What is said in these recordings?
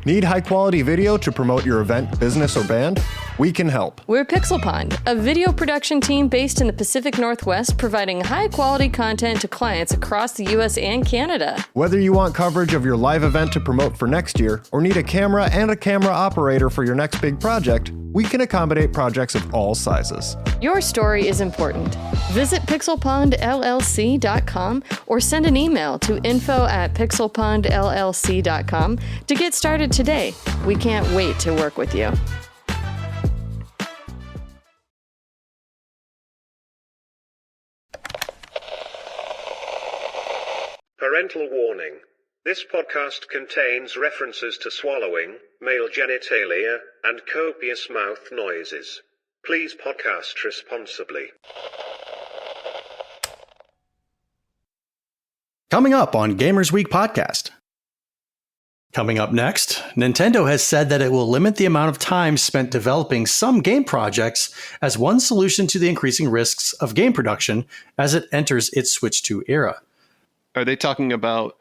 Need high-quality video to promote your event, business, or band? We can help. We're Pixel Pond, a video production team based in the Pacific Northwest, providing high-quality content to clients across the U.S. and Canada. Whether you want coverage of your live event to promote for next year, or need a camera and a camera operator for your next big project, we can accommodate projects of all sizes. Your story is important. Visit pixelpondllc.com or send an email to info@pixelpondllc.com to get started today. We can't wait to work with you. Parental warning. This podcast contains references to swallowing, male genitalia, and copious mouth noises. Please podcast responsibly. Coming up on Gamers Week podcast. Coming up next, Nintendo has said that it will limit the amount of time spent developing some game projects as one solution to the increasing risks of game production as it enters its Switch 2 era. Are they talking about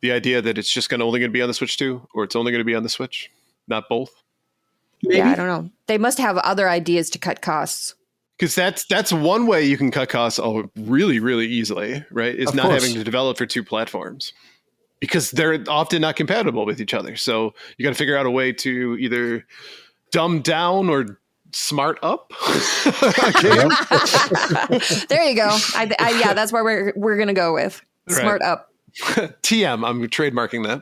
the idea that it's just only going to be on the Switch 2, or it's only going to be on the Switch, not both? Maybe? Yeah, I don't know. They must have other ideas to cut costs. Because that's one way you can cut costs really, really easily, right? Is not having to develop for two platforms. Because they're often not compatible with each other. So you got to figure out a way to either dumb down or smart up. There you go. Yeah, that's where we're going to go with. Smart up. TM, I'm trademarking that.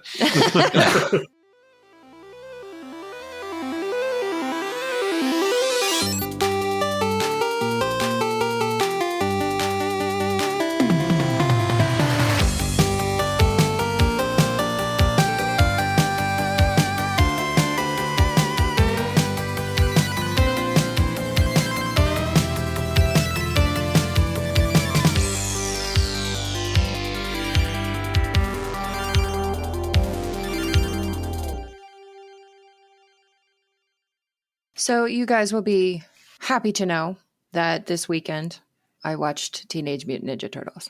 So you guys will be happy to know that this weekend I watched Teenage Mutant Ninja Turtles.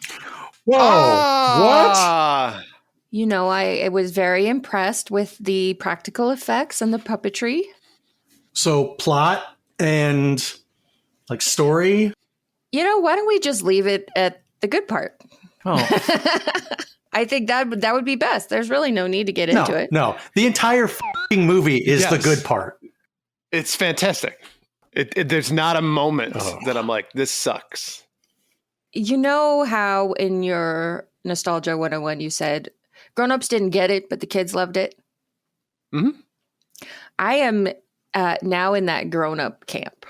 Whoa! What? You know, I was very impressed with the practical effects and the puppetry. So plot and like story? You know, why don't we just leave it at the good part? Oh. I think that would be best. There's really no need to get into it. No, the entire f***ing movie is the good part. It's fantastic. There's not a moment that I'm like, this sucks. You know how in your Nostalgia 101 you said grown-ups didn't get it, but the kids loved it? Mm-hmm. I am now in that grown-up camp.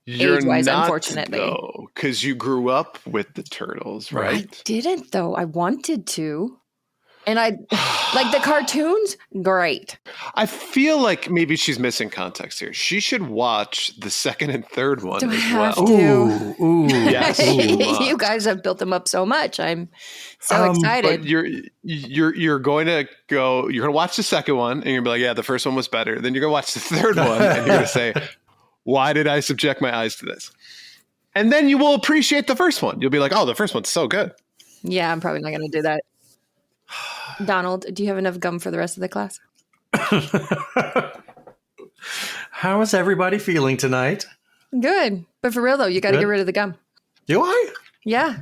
You're age-wise, not, unfortunately. though, because you grew up with the Turtles, right? I didn't, though. I wanted to. And I like the cartoons. Great. I feel like maybe she's missing context here. She should watch the second and third one Do I as have well. to? Ooh, yes. You guys have built them up so much. I'm so excited. But you're going to go. You're going to watch the second one, and you're going to be like, "Yeah, the first one was better." Then you're going to watch the third one, and you're going to say, "Why did I subject my eyes to this?" And then you will appreciate the first one. You'll be like, "Oh, the first one's so good." Yeah, I'm probably not going to do that. Donald, do you have enough gum for the rest of the class? How is everybody feeling tonight? Good. But for real, though, you got to get rid of the gum. Do I? Yeah.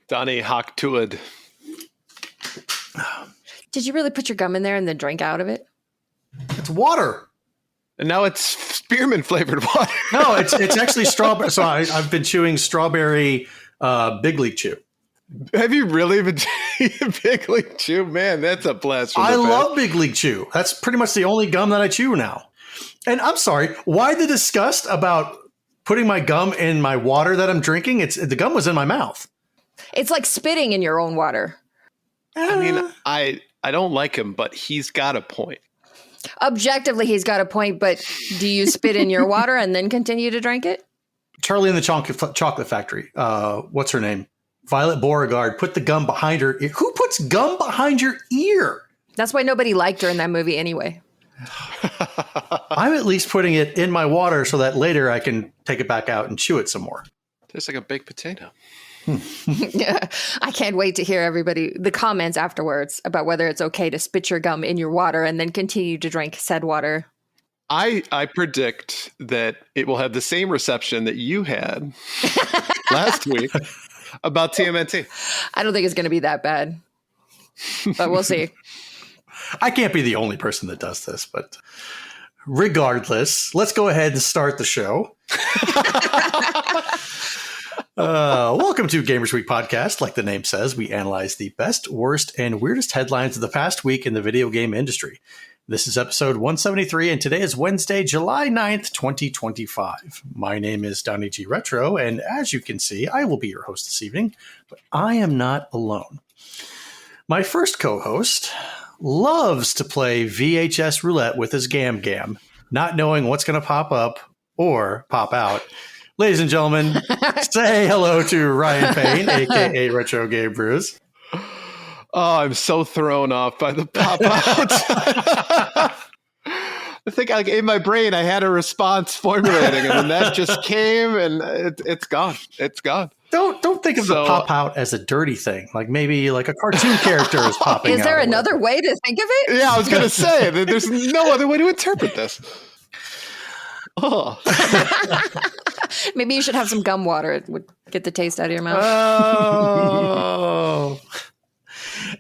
Donnie Hocktuid. Did you really put your gum in there and then drink out of it? It's water. And now it's spearmint flavored water. No, it's actually strawberry. So I've been chewing strawberry Big League Chew. Have you really been chewing Big League Chew? Man, that's a blast from the I past. love Big League Chew. That's pretty much the only gum that I chew now. And I'm sorry, why the disgust about putting my gum in my water that I'm drinking? The gum was in my mouth. It's like spitting in your own water. I mean, I don't like him, but he's got a point. Objectively, he's got a point, but do you spit in your water and then continue to drink it? Charlie and the Chocolate Factory. What's her name? Violet Beauregard put the gum behind her ear. Who puts gum behind your ear? That's why nobody liked her in that movie anyway. I'm at least putting it in my water so that later I can take it back out and chew it some more. Tastes like a baked potato. Yeah, I can't wait to hear the comments afterwards about whether it's okay to spit your gum in your water and then continue to drink said water. I predict that it will have the same reception that you had last week about TMNT. I don't think it's going to be that bad, but we'll see. I can't be the only person that does this, but regardless, let's go ahead and start the show. Welcome to Gamers Week Podcast. Like the name says, we analyze the best, worst, and weirdest headlines of the past week in the video game industry. This is episode 173, and today is Wednesday, July 9th, 2025. My name is Donnie G. Retro, and as you can see, I will be your host this evening, but I am not alone. My first co-host loves to play VHS roulette with his Gam, not knowing what's going to pop up or pop out. Ladies and gentlemen, say hello to Ryan Payne, a.k.a. Retro Game Brews. Oh, I'm so thrown off by the pop-out. I think in my brain I had a response formulating, and then that just came, and it's gone. It's gone. Don't think of the pop-out as a dirty thing. Like maybe like a cartoon character is popping out. Is there another way to think of it? Yeah, I was going to say, there's no other way to interpret this. Oh. Maybe you should have some gum water. It would get the taste out of your mouth. Oh.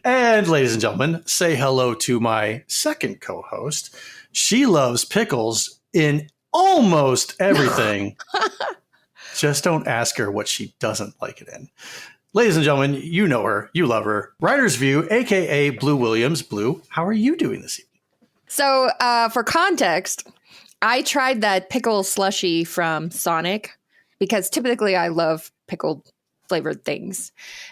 And ladies and gentlemen, say hello to my second co-host. She loves pickles in almost everything. Just don't ask her what she doesn't like it in. Ladies and gentlemen, you know her. You love her. Writer's View, a.k.a. Blue Williams. Blue, how are you doing this evening? So for context, I tried that pickle slushie from Sonic because typically I love pickled flavored things,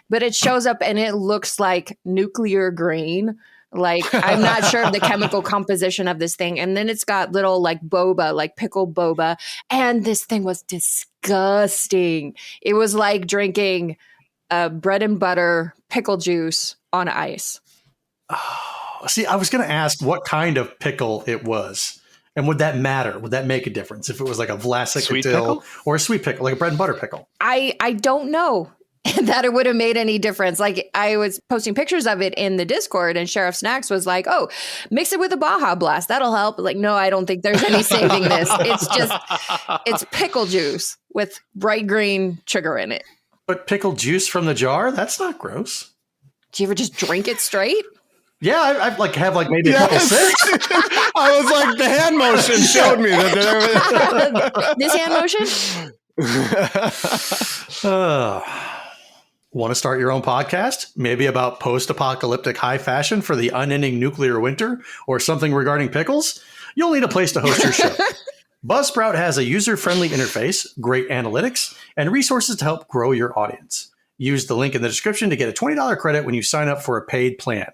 but it shows up and it looks like nuclear green. Like, I'm not sure of the chemical composition of this thing. And then it's got little like boba, like pickled boba. And this thing was disgusting. It was like drinking bread and butter pickle juice on ice. Oh, see, I was going to ask what kind of pickle it was. And would that matter? Would that make a difference if it was like a Vlasic dill or a sweet pickle, like a bread and butter pickle? I don't know that it would have made any difference. Like, I was posting pictures of it in the Discord, and Sheriff Snacks was like, "Oh, mix it with a Baja Blast. That'll help." Like, no, I don't think there's any saving this. It's pickle juice with bright green sugar in it. But pickle juice from the jar? That's not gross. Do you ever just drink it straight? Yeah, I've have maybe a couple sips. I was like, the hand motion showed me that. This hand motion? Want to start your own podcast? Maybe about post-apocalyptic high fashion for the unending nuclear winter, or something regarding pickles? You'll need a place to host your show. Buzzsprout has a user-friendly interface, great analytics, and resources to help grow your audience. Use the link in the description to get a $20 credit when you sign up for a paid plan.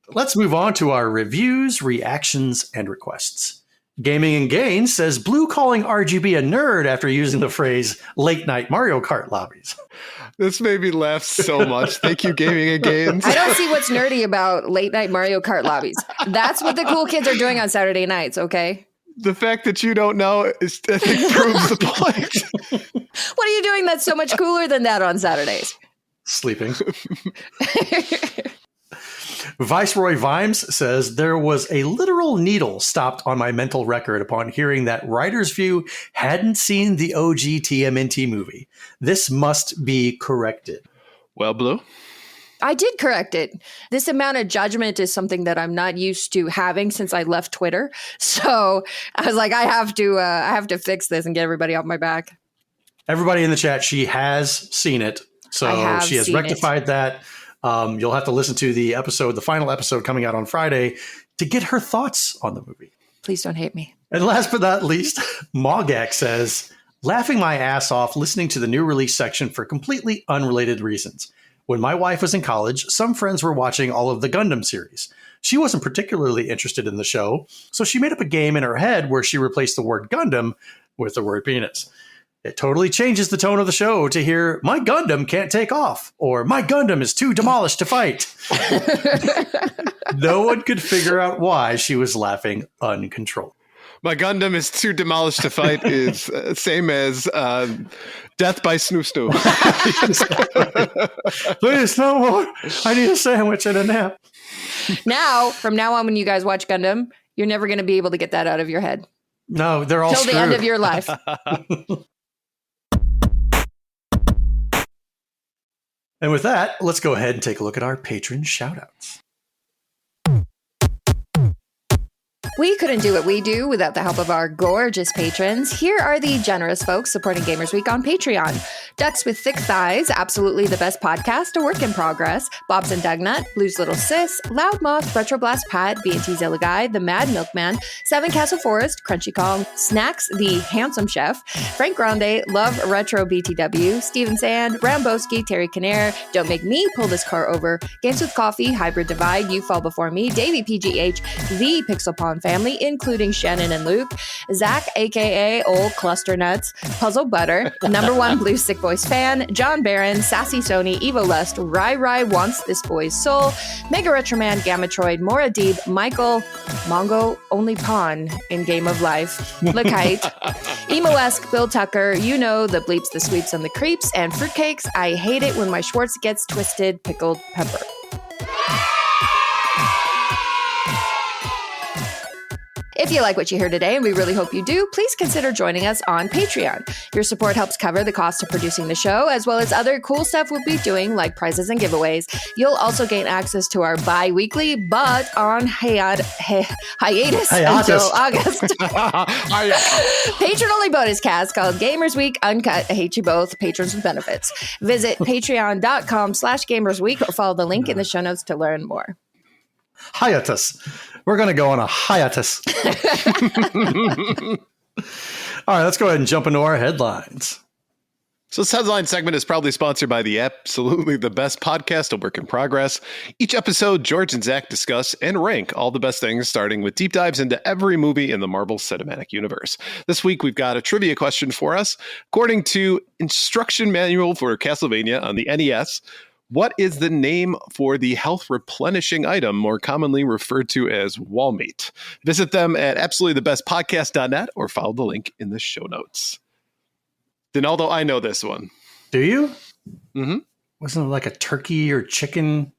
Let's move on to our reviews, reactions, and requests. Gaming and Gain says Blue calling RGB a nerd after using the phrase late night Mario Kart lobbies. This made me laugh so much. Thank you, Gaming and Gains. I don't see what's nerdy about late night Mario Kart lobbies. That's what the cool kids are doing on Saturday nights, okay? The fact that you don't know is, I think, proves the point. What are you doing that's so much cooler than that on Saturdays? Sleeping. Viceroy Vimes says there was a literal needle stopped on my mental record upon hearing that Writer's View hadn't seen the OG TMNT movie. This must be corrected. Well, Blue? I did correct it. This amount of judgment is something that I'm not used to having since I left Twitter. So I was like, I have to fix this and get everybody off my back. Everybody in the chat, she has seen it. So she has rectified that. You'll have to listen to the final episode coming out on Friday to get her thoughts on the movie. Please don't hate me. And last but not least, Mogak says, laughing my ass off listening to the new release section for completely unrelated reasons. When my wife was in college, some friends were watching all of the Gundam series. She wasn't particularly interested in the show, so she made up a game in her head where she replaced the word Gundam with the word penis. It totally changes the tone of the show to hear, my Gundam can't take off, or my Gundam is too demolished to fight. No one could figure out why she was laughing uncontrolled. My Gundam is too demolished to fight is same as death by snoo snoo. Please, no more. I need a sandwich and a nap. From now on, when you guys watch Gundam, you're never going to be able to get that out of your head. No, they're all Till screwed. the end of your life. And with that, let's go ahead and take a look at our patron shoutouts. We couldn't do what we do without the help of our gorgeous patrons. Here are the generous folks supporting Gamers Week on Patreon. Ducks with Thick Thighs, absolutely the best podcast, a work in progress. Bob's and Dugnut, Blue's Little Sis, Loudmouth, Retroblast Pat, B&T Zilla Guy, The Mad Milkman, Seven Castle Forest, Crunchy Kong, Snacks, The Handsome Chef, Frank Grande, Love Retro BTW, Steven Sand, Ramboski, Terry Kinnair, Don't Make Me Pull This Car Over, Games with Coffee, Hybrid Divide, You Fall Before Me, Davey PGH, The Pixel Pawn Family, including Shannon and Luke, Zach, aka Old Cluster Nuts, Puzzle Butter, Number One Blue Sick Boys Fan, John Barron, Sassy Sony, Evo Lust, Rai Wants This Boy's Soul, Mega Retroman, Gamatroid, Mora Deeb, Michael, Mongo Only Pawn in Game of Life, Lakite, Emo-esque, Bill Tucker, You Know, The Bleeps, The Sweeps, and The Creeps, and Fruitcakes, I Hate It When My Schwartz Gets Twisted, Pickled Pepper. If you like what you hear today, and we really hope you do, please consider joining us on Patreon. Your support helps cover the cost of producing the show, as well as other cool stuff we'll be doing, like prizes and giveaways. You'll also gain access to our bi-weekly, but on hiatus until August. Patron-only bonus cast called Gamers Week Uncut. I hate you both. Patrons with benefits. Visit patreon.com/gamersweek or follow the link in the show notes to learn more. Hiatus. We're going to go on a hiatus. All right, let's go ahead and jump into our headlines. So this headline segment is proudly sponsored by the absolutely the best podcast, A Work in Progress. Each episode, George and Zach discuss and rank all the best things, starting with deep dives into every movie in the Marvel Cinematic Universe. This week, we've got a trivia question for us. According to Instruction Manual for Castlevania on the NES, what is the name for the health replenishing item more commonly referred to as wall meat? Visit them at absolutelythebestpodcast.net or follow the link in the show notes. Donaldo, I know this one. Do you? Mm-hmm. Wasn't it like a turkey or chicken?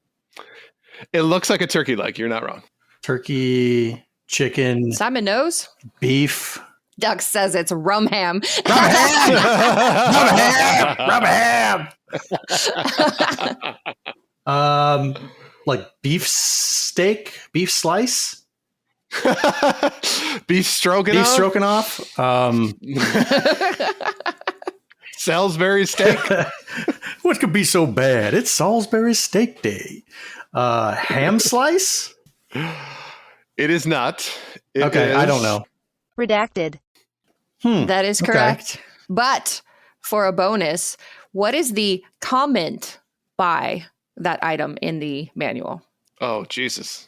It looks like a turkey leg. You're not wrong. Turkey, chicken. Simon knows. Beef. Duck says it's rum ham. Rum ham! Rum ham! Like beef steak, beef slice, beef stroganoff. Beef stroganoff. Salisbury steak. What could be so bad? It's Salisbury steak day. Ham slice. It is not. Okay, I don't know. Redacted. That is correct. Okay. But for a bonus, what is the comment by that item in the manual? Oh, Jesus.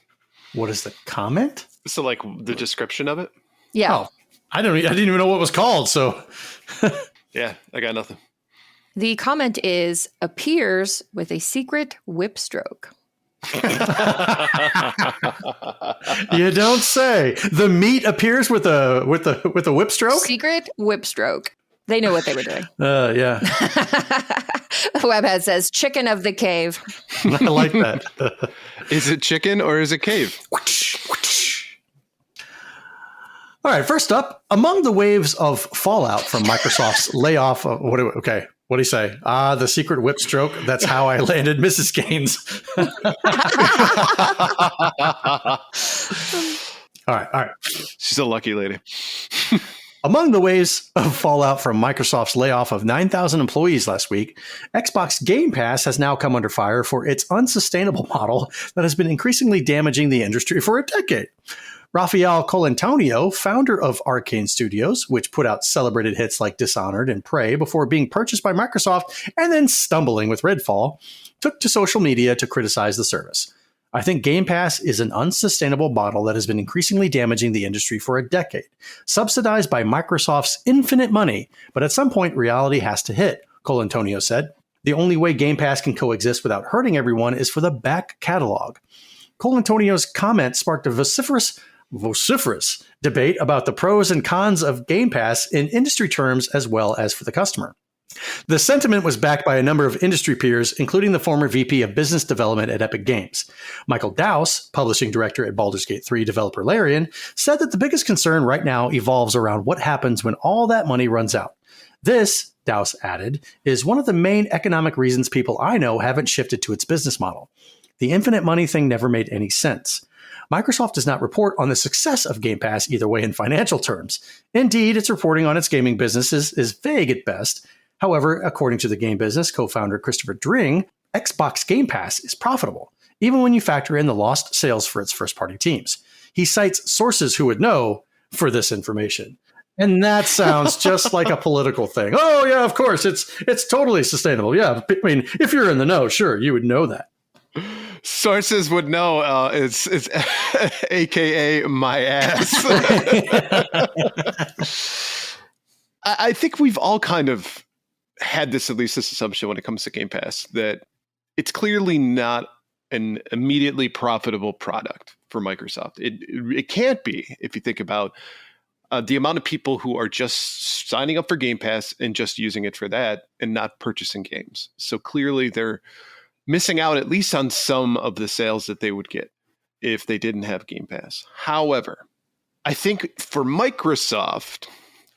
What is the comment? So like the description of it? Yeah. Oh, I didn't even know what it was called. So yeah, I got nothing. The comment is appears with a secret whip stroke. You don't say. The meat appears with a whip stroke? Secret whip stroke. They knew what they were doing. Yeah. Webhead says chicken of the cave. I like that. Is it chicken or is it cave? All right, first up, among the waves of fallout from Microsoft's layoff of, what do you say? The secret whip stroke. That's how I landed Mrs. Gaines. All right. She's a lucky lady. Among the waves of fallout from Microsoft's layoff of 9,000 employees last week, Xbox Game Pass has now come under fire for its unsustainable model that has been increasingly damaging the industry for a decade. Rafael Colantonio, founder of Arcane Studios, which put out celebrated hits like Dishonored and Prey before being purchased by Microsoft and then stumbling with Redfall, took to social media to criticize the service. I think Game Pass is an unsustainable model that has been increasingly damaging the industry for a decade, subsidized by Microsoft's infinite money, but at some point reality has to hit, Colantonio said. The only way Game Pass can coexist without hurting everyone is for the back catalog. Colantonio's comment sparked a vociferous vociferous debate about the pros and cons of Game Pass in industry terms as well as for the customer. The sentiment was backed by a number of industry peers, including the former VP of Business Development at Epic Games. Michael Dowse, publishing director at Baldur's Gate 3 developer Larian, said that the biggest concern right now evolves around what happens when all that money runs out. This, Dowse added, is one of the main economic reasons people I know haven't shifted to its business model. The infinite money thing never made any sense. Microsoft does not report on the success of Game Pass either way in financial terms. Indeed, its reporting on its gaming business is vague at best. However, according to the game business co-founder Christopher Dring, Xbox Game Pass is profitable, even when you factor in the lost sales for its first-party teams. He cites sources who would know for this information. And that sounds just like a political thing. Oh, yeah, of course, it's totally sustainable. Yeah, I mean, if you're in the know, sure, you would know that. Sources would know. It's AKA my ass. I think we've all kind of had this assumption when it comes to Game Pass that it's clearly not an immediately profitable product for Microsoft. It can't be if you think about the amount of people who are just signing up for Game Pass and just using it for that and not purchasing games. So clearly they're missing out at least on some of the sales that they would get if they didn't have Game Pass. However, I think for Microsoft,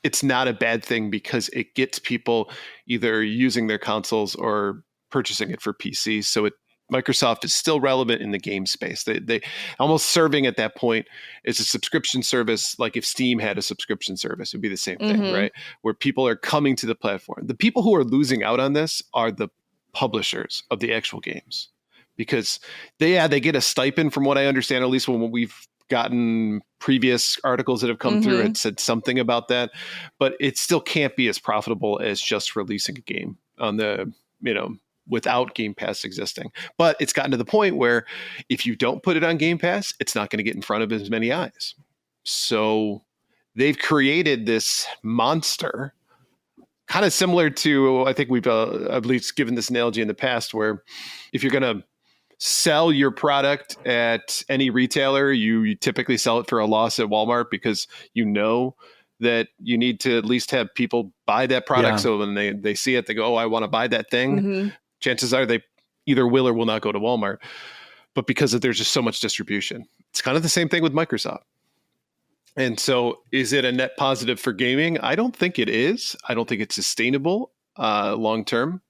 it's not a bad thing because it gets people either using their consoles or purchasing it for PCs. So Microsoft is still relevant in the game space. They almost serving at that point as a subscription service. Like if Steam had a subscription service, it'd be the same thing, right? Where people are coming to the platform. The people who are losing out on this are the publishers of the actual games, because they get a stipend from what I understand, at least when we've gotten previous articles that have come through and said something about that, but it still can't be as profitable as just releasing a game on the, without Game Pass existing. But it's gotten to the point where if you don't put it on Game Pass, it's not going to get in front of as many eyes. So they've created this monster, kind of similar to, I think we've at least given this analogy in the past, where if you're going to sell your product at any retailer, you typically sell it for a loss at Walmart because you know that you need to at least have people buy that product. Yeah. So when they see it, they go, oh, I want to buy that thing. Chances are they either will or will not go to Walmart. But because there's just so much distribution, it's kind of the same thing with Microsoft. And so is it a net positive for gaming? I don't think it is. I don't think it's sustainable long term.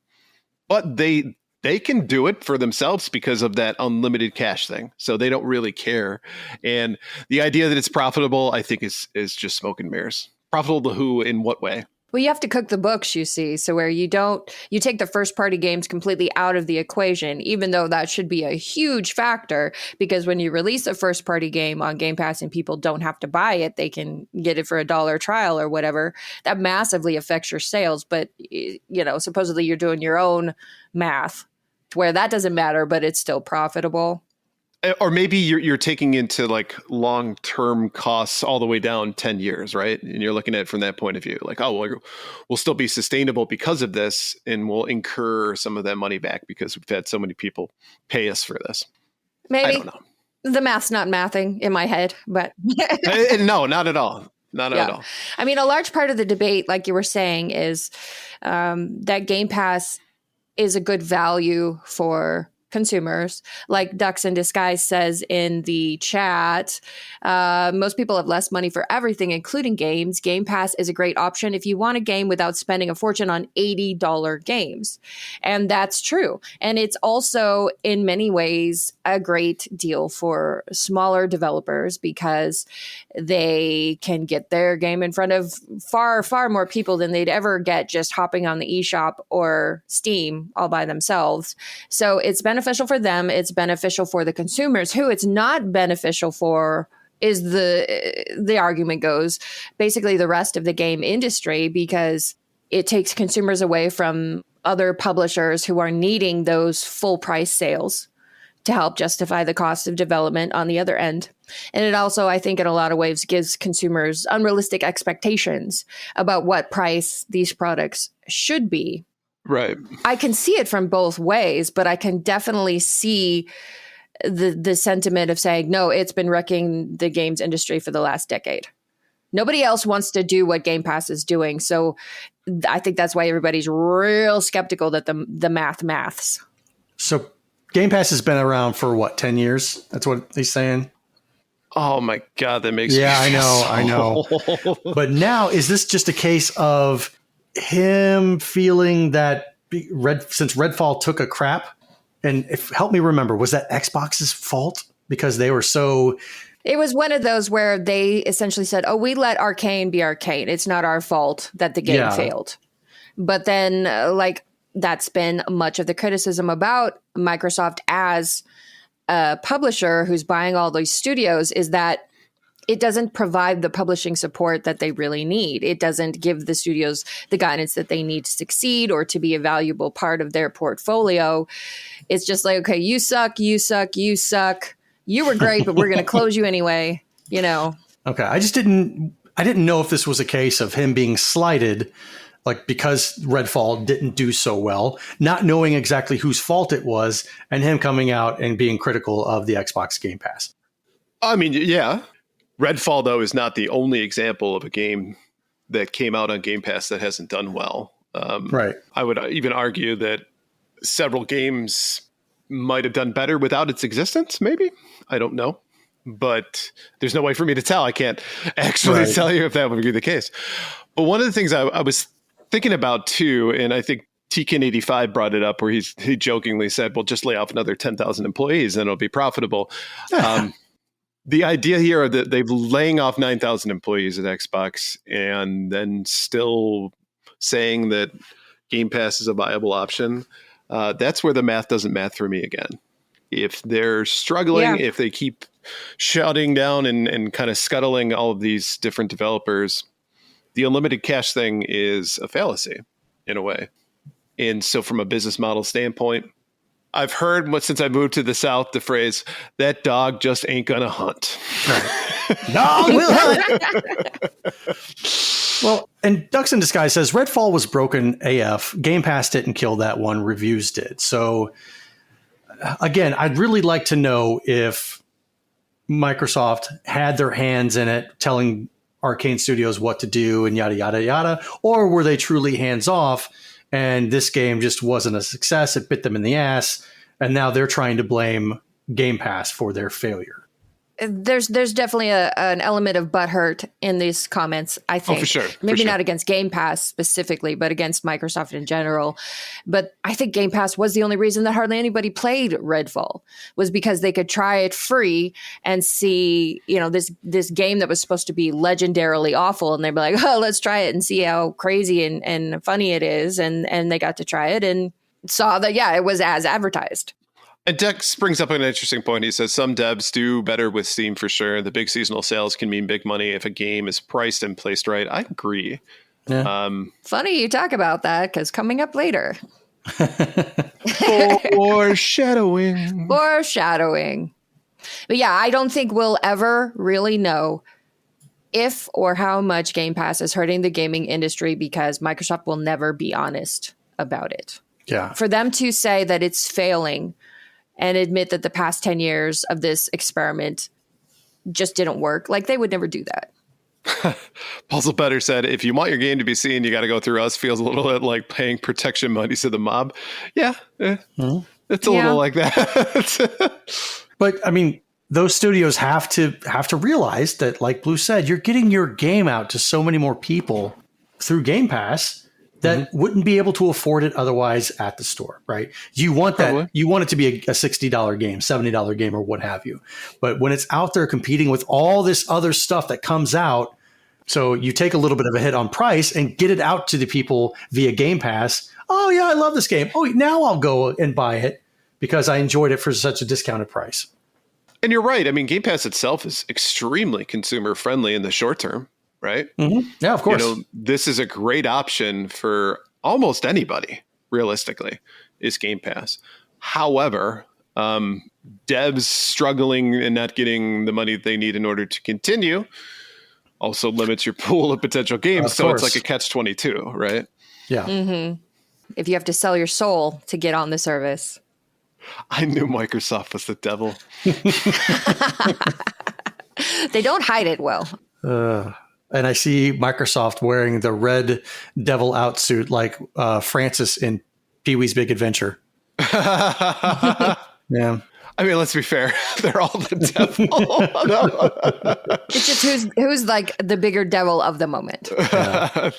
But they can do it for themselves because of that unlimited cash thing. So they don't really care. And the idea that it's profitable, I think is just smoke and mirrors. Profitable to who, in what way? Well, you have to cook the books, you see. So where you take the first party games completely out of the equation, even though that should be a huge factor, because when you release a first party game on Game Pass and people don't have to buy it, they can get it for $1 trial or whatever, that massively affects your sales. But, supposedly you're doing your own math where that doesn't matter, but it's still profitable. Or maybe you're taking into like long-term costs all the way down 10 years, right? And you're looking at it from that point of view, like, oh, well, we'll still be sustainable because of this, and we'll incur some of that money back because we've had so many people pay us for this. Maybe. I don't know. The math's not mathing in my head, but no, not at all. Not at all. I mean, a large part of the debate, like you were saying, is that Game Pass is a good value for consumers. Like Ducks in Disguise says in the chat, most people have less money for everything, including games. Game Pass is a great option if you want a game without spending a fortune on $80 games. And that's true. And it's also in many ways a great deal for smaller developers because they can get their game in front of far, far more people than they'd ever get just hopping on the eShop or Steam all by themselves. So it's beneficial for them. It's beneficial for the consumers. Who it's not beneficial for is the argument goes, basically the rest of the game industry, because it takes consumers away from other publishers who are needing those full price sales to help justify the cost of development on the other end. And it also, I think, in a lot of ways gives consumers unrealistic expectations about what price these products should be. Right. I can see it from both ways, but I can definitely see the sentiment of saying, no, it's been wrecking the games industry for the last decade. Nobody else wants to do what Game Pass is doing. So I think that's why everybody's real skeptical that the maths. So Game Pass has been around for what, 10 years? That's what he's saying. Oh my God, that makes me I know. But now, is this just a case of him feeling that since Redfall took a crap, and help me remember, was that Xbox's fault because they were so... It was one of those where they essentially said, oh, we let Arcane be Arcane. It's not our fault that the game failed. But then, that's been much of the criticism about Microsoft as a publisher who's buying all these studios, is that it doesn't provide the publishing support that they really need. It doesn't give the studios the guidance that they need to succeed or to be a valuable part of their portfolio. It's just like, okay, you suck, you suck, you suck. You were great, but we're going to close you anyway, Okay. I didn't know if this was a case of him being slighted, because Redfall didn't do so well, not knowing exactly whose fault it was, and him coming out and being critical of the Xbox Game Pass. I mean, yeah. Redfall, though, is not the only example of a game that came out on Game Pass that hasn't done well. Right. I would even argue that several games might have done better without its existence, maybe. I don't know. But there's no way for me to tell. I can't actually tell you if that would be the case. But one of the things I was thinking about, too, and I think Tkin85 brought it up, where he jokingly said, well, just lay off another 10,000 employees and it'll be profitable. The idea here that they're laying off 9,000 employees at Xbox and then still saying that Game Pass is a viable option, that's where the math doesn't math for me again. If they're struggling, if they keep shutting down and kind of scuttling all of these different developers, the unlimited cash thing is a fallacy in a way. And so from a business model standpoint, I've heard since I moved to the South, the phrase, that dog just ain't going to hunt. Dog will hunt. Well, and Ducks in Disguise says Redfall was broken AF. Game Pass didn't kill that one. Reviews did. So again, I'd really like to know if Microsoft had their hands in it, telling Arcane Studios what to do and yada, yada, yada, or were they truly hands off and this game just wasn't a success? It bit them in the ass. And now they're trying to blame Game Pass for their failure. There's definitely an element of butthurt in these comments, I think. Oh, for sure. Maybe not against Game Pass specifically, but against Microsoft in general. But I think Game Pass was the only reason that hardly anybody played Redfall, was because they could try it free and see, this game that was supposed to be legendarily awful. And they'd be like, oh, let's try it and see how crazy and funny it is. And they got to try it and saw that, it was as advertised. And Dex brings up an interesting point. He says some devs do better with Steam for sure. The big seasonal sales can mean big money if a game is priced and placed right. I agree. Yeah. Funny you talk about that, because coming up later. Foreshadowing. But yeah, I don't think we'll ever really know if or how much Game Pass is hurting the gaming industry, because Microsoft will never be honest about it. Yeah. For them to say that it's failing and admit that the past 10 years of this experiment just didn't work, they would never do that. Puzzle Better said, if you want your game to be seen, you got to go through us. Feels a little bit like paying protection money to the mob. Yeah. It's a little like that. But I mean, those studios have to realize that, like Blue said, you're getting your game out to so many more people through Game Pass that wouldn't be able to afford it otherwise at the store, right? You want that. You want it to be a $60 game, $70 game, or what have you. But when it's out there competing with all this other stuff that comes out, so you take a little bit of a hit on price and get it out to the people via Game Pass. Oh yeah, I love this game. Oh, now I'll go and buy it because I enjoyed it for such a discounted price. And you're right. I mean, Game Pass itself is extremely consumer friendly in the short term. Right? Mm-hmm. Yeah, of course. This is a great option for almost anybody, realistically, is Game Pass. However, devs struggling and not getting the money they need in order to continue also limits your pool of potential games. So it's like a catch-22, right? Yeah. Mm-hmm. If you have to sell your soul to get on the service. I knew Microsoft was the devil. They don't hide it well. And I see Microsoft wearing the red devil outsuit like Francis in Pee-wee's Big Adventure. Yeah. I mean, let's be fair. They're all the devil. It's just who's like the bigger devil of the moment. Yeah.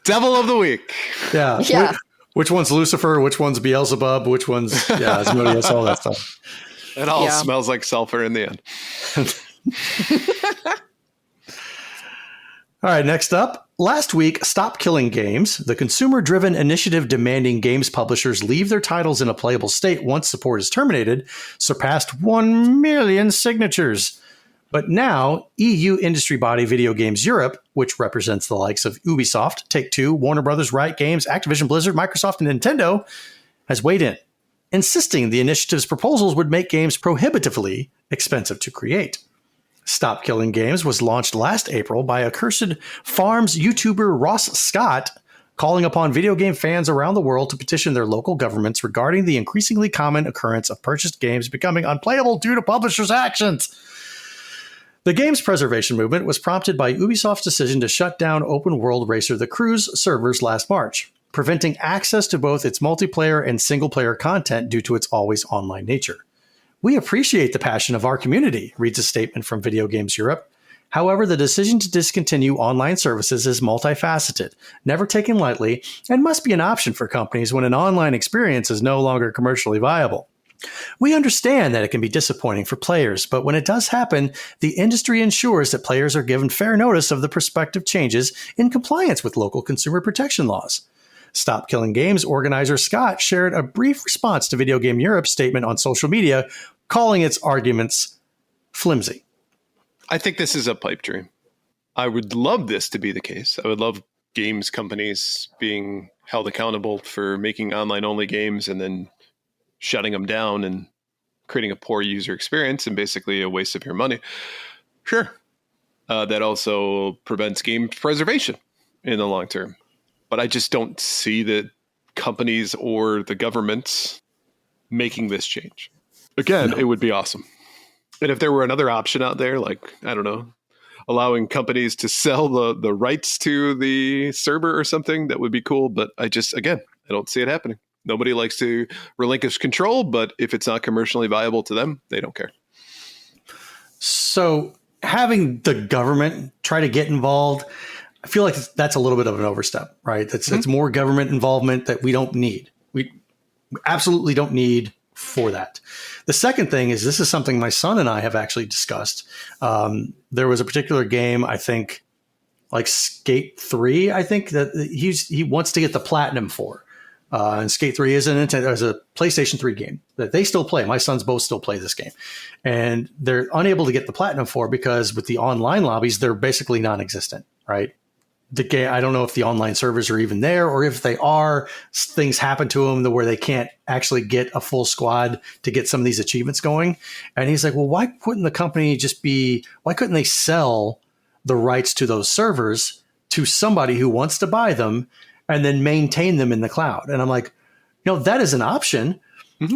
Devil of the week. Yeah. Yeah. Which one's Lucifer? Which one's Beelzebub? Which one's Asmodeus? All that stuff. It all smells like sulfur in the end. All right, next up. Last week, Stop Killing Games, the consumer-driven initiative demanding games publishers leave their titles in a playable state once support is terminated, surpassed 1 million signatures. But now, EU industry body Video Games Europe, which represents the likes of Ubisoft, Take-Two, Warner Brothers, Riot Games, Activision Blizzard, Microsoft, and Nintendo, has weighed in, insisting the initiative's proposals would make games prohibitively expensive to create. Stop Killing Games was launched last April by Accursed Farms YouTuber Ross Scott, calling upon video game fans around the world to petition their local governments regarding the increasingly common occurrence of purchased games becoming unplayable due to publishers' actions. The games preservation movement was prompted by Ubisoft's decision to shut down open world racer The Crew's servers last March, preventing access to both its multiplayer and single-player content due to its always online nature. We appreciate the passion of our community, reads a statement from Video Games Europe. However, the decision to discontinue online services is multifaceted, never taken lightly, and must be an option for companies when an online experience is no longer commercially viable. We understand that it can be disappointing for players, but when it does happen, the industry ensures that players are given fair notice of the prospective changes in compliance with local consumer protection laws. Stop Killing Games organizer Scott shared a brief response to Video Game Europe's statement on social media, calling its arguments flimsy. I think this is a pipe dream. I would love this to be the case. I would love games companies being held accountable for making online-only games and then shutting them down and creating a poor user experience and basically a waste of your money. Sure. That also prevents game preservation in the long term. But I just don't see the companies or the governments making this change. Again, It would be awesome. And if there were another option out there, like, I don't know, allowing companies to sell the rights to the server or something, that would be cool. But I don't see it happening. Nobody likes to relinquish control, but if it's not commercially viable to them, they don't care. So having the government try to get involved, I feel like that's a little bit of an overstep, right? It's more government involvement that we don't need. We absolutely don't need for that. The second thing is, this is something my son and I have actually discussed. There was a particular game, I think, like Skate 3, I think, that he wants to get the platinum for. And Skate 3 is a PlayStation 3 game that they still play. My sons both still play this game. And they're unable to get the platinum for because with the online lobbies, they're basically non-existent, right? The game, I don't know if the online servers are even there, or if they are, things happen to them where they can't actually get a full squad to get some of these achievements going. And he's like, well, why couldn't they sell the rights to those servers to somebody who wants to buy them and then maintain them in the cloud? And I'm like, that is an option,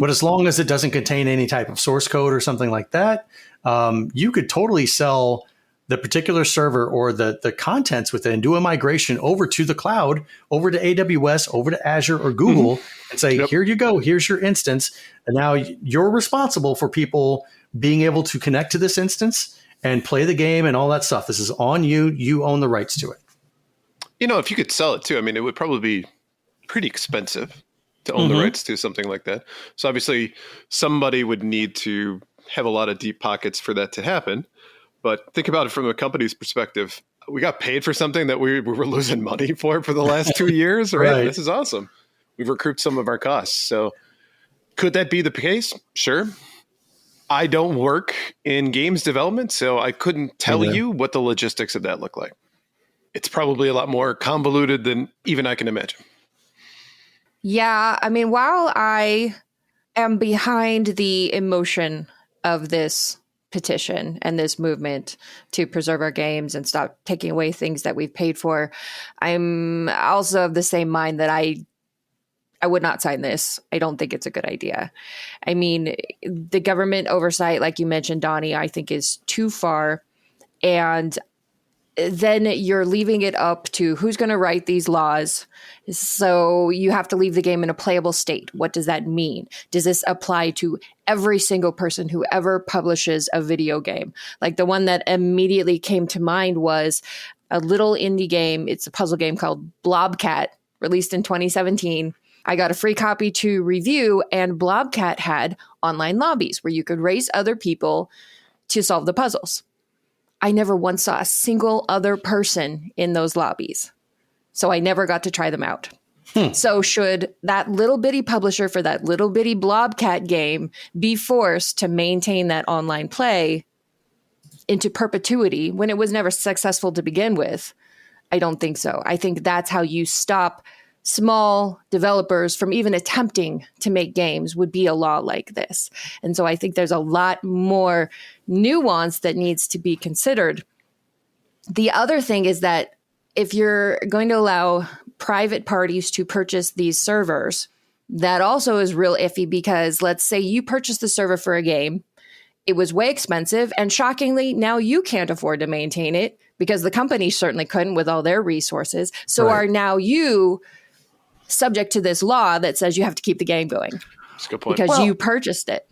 but as long as it doesn't contain any type of source code or something like that, you could totally sell the particular server or the contents within, do a migration over to the cloud, over to AWS, over to Azure or Google, and say, Here you go, here's your instance. And now you're responsible for people being able to connect to this instance and play the game and all that stuff. This is on you. You own the rights to it. If you could sell it too, I mean, it would probably be pretty expensive to own the rights to something like that. So obviously somebody would need to have a lot of deep pockets for that to happen. But think about it from a company's perspective. We got paid for something that we were losing money for the last 2 years, right? This is awesome. We've recouped some of our costs. So could that be the case? Sure. I don't work in games development, so I couldn't tell you what the logistics of that look like. It's probably a lot more convoluted than even I can imagine. Yeah, I mean, while I am behind the emotion of this petition and this movement to preserve our games and stop taking away things that we've paid for, I'm also of the same mind that I I would not sign this. I don't think it's a good idea. I mean, the government oversight, like you mentioned, Donnie, I think is too far. And then you're leaving it up to who's going to write these laws. So you have to leave the game in a playable state. What does that mean? Does this apply to every single person who ever publishes a video game? Like the one that immediately came to mind was a little indie game. It's a puzzle game called Blobcat, released in 2017. I got a free copy to review, and Blobcat had online lobbies where you could race other people to solve the puzzles. I never once saw a single other person in those lobbies. So I never got to try them out. So should that little bitty publisher for that little bitty Blobcat game be forced to maintain that online play into perpetuity when it was never successful to begin with? I don't think so. I think that's how you stop small developers from even attempting to make games, would be a law like this. And so I think there's a lot more nuance that needs to be considered. The other thing is that if you're going to allow private parties to purchase these servers, that also is real iffy, because let's say you purchased the server for a game, it was way expensive, and shockingly, now you can't afford to maintain it because the company certainly couldn't with all their resources. So are now you subject to this law that says you have to keep the game going? That's a good point. Because you purchased it.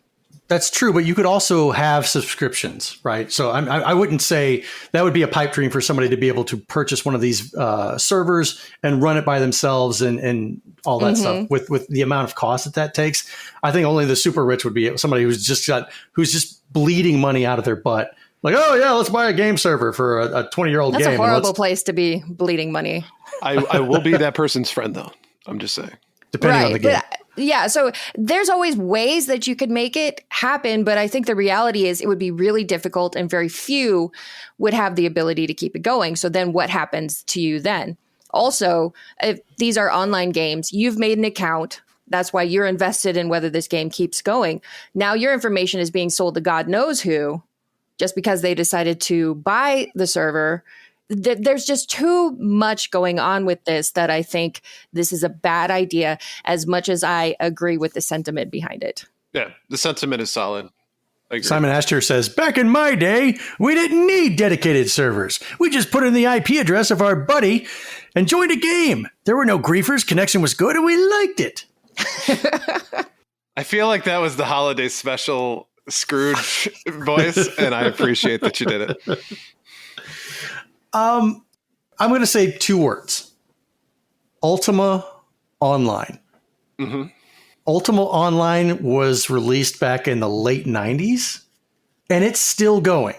That's true, but you could also have subscriptions, right? So I wouldn't say that would be a pipe dream for somebody to be able to purchase one of these servers and run it by themselves and all that stuff with the amount of cost that takes. I think only the super rich would be somebody who's just bleeding money out of their butt. Like, oh yeah, let's buy a game server for a 20-year-old game. That's a horrible place to be bleeding money. I will be that person's friend, though. I'm just saying. Depending on the game. Yeah, so there's always ways that you could make it happen, but I think the reality is it would be really difficult, and very few would have the ability to keep it going. So then what happens to you then? Also, if these are online games, you've made an account. That's why you're invested in whether this game keeps going. Now your information is being sold to God knows who, just because they decided to buy the server. There's just too much going on with this that I think this is a bad idea, as much as I agree with the sentiment behind it. Yeah, the sentiment is solid. I agree. Simon Asher says, back in my day, we didn't need dedicated servers. We just put in the IP address of our buddy and joined a game. There were no griefers, connection was good, and we liked it. I feel like that was the holiday special Scrooge voice, and I appreciate that you did it. I'm going to say 2 words. Ultima Online. Mm-hmm. Ultima Online was released back in the late 90s, and it's still going,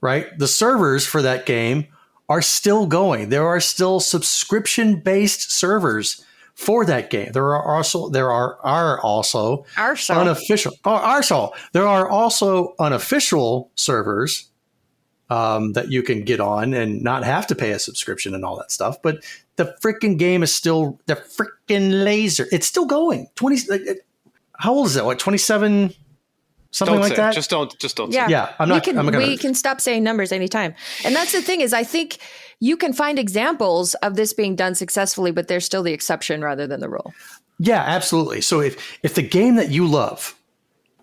right? The servers for that game are still going. There are still subscription-based servers for that game. There are also unofficial. There are also unofficial servers that you can get on and not have to pay a subscription and all that stuff. But the freaking game is still the freaking laser. It's still going. How old is it? What, 27? Something like that? Just don't. Yeah. Yeah. We can stop saying numbers anytime. And that's the thing, is I think you can find examples of this being done successfully, but there's still the exception rather than the rule. Yeah, absolutely. So if the game that you love,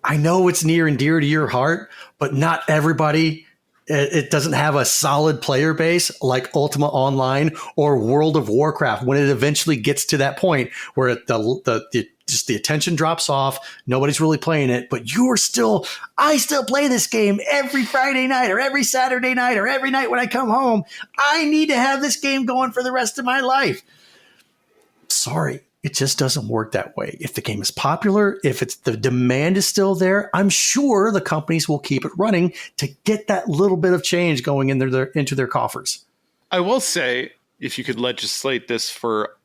I know it's near and dear to your heart, but not everybody, it doesn't have a solid player base like Ultima Online or World of Warcraft. When it eventually gets to that point where the attention drops off, nobody's really playing it, but I still play this game every Friday night or every Saturday night or every night when I come home. I need to have this game going for the rest of my life. Sorry. It just doesn't work that way. If the game is popular, if the demand is still there, I'm sure the companies will keep it running to get that little bit of change going into their coffers. I will say, if you could legislate this for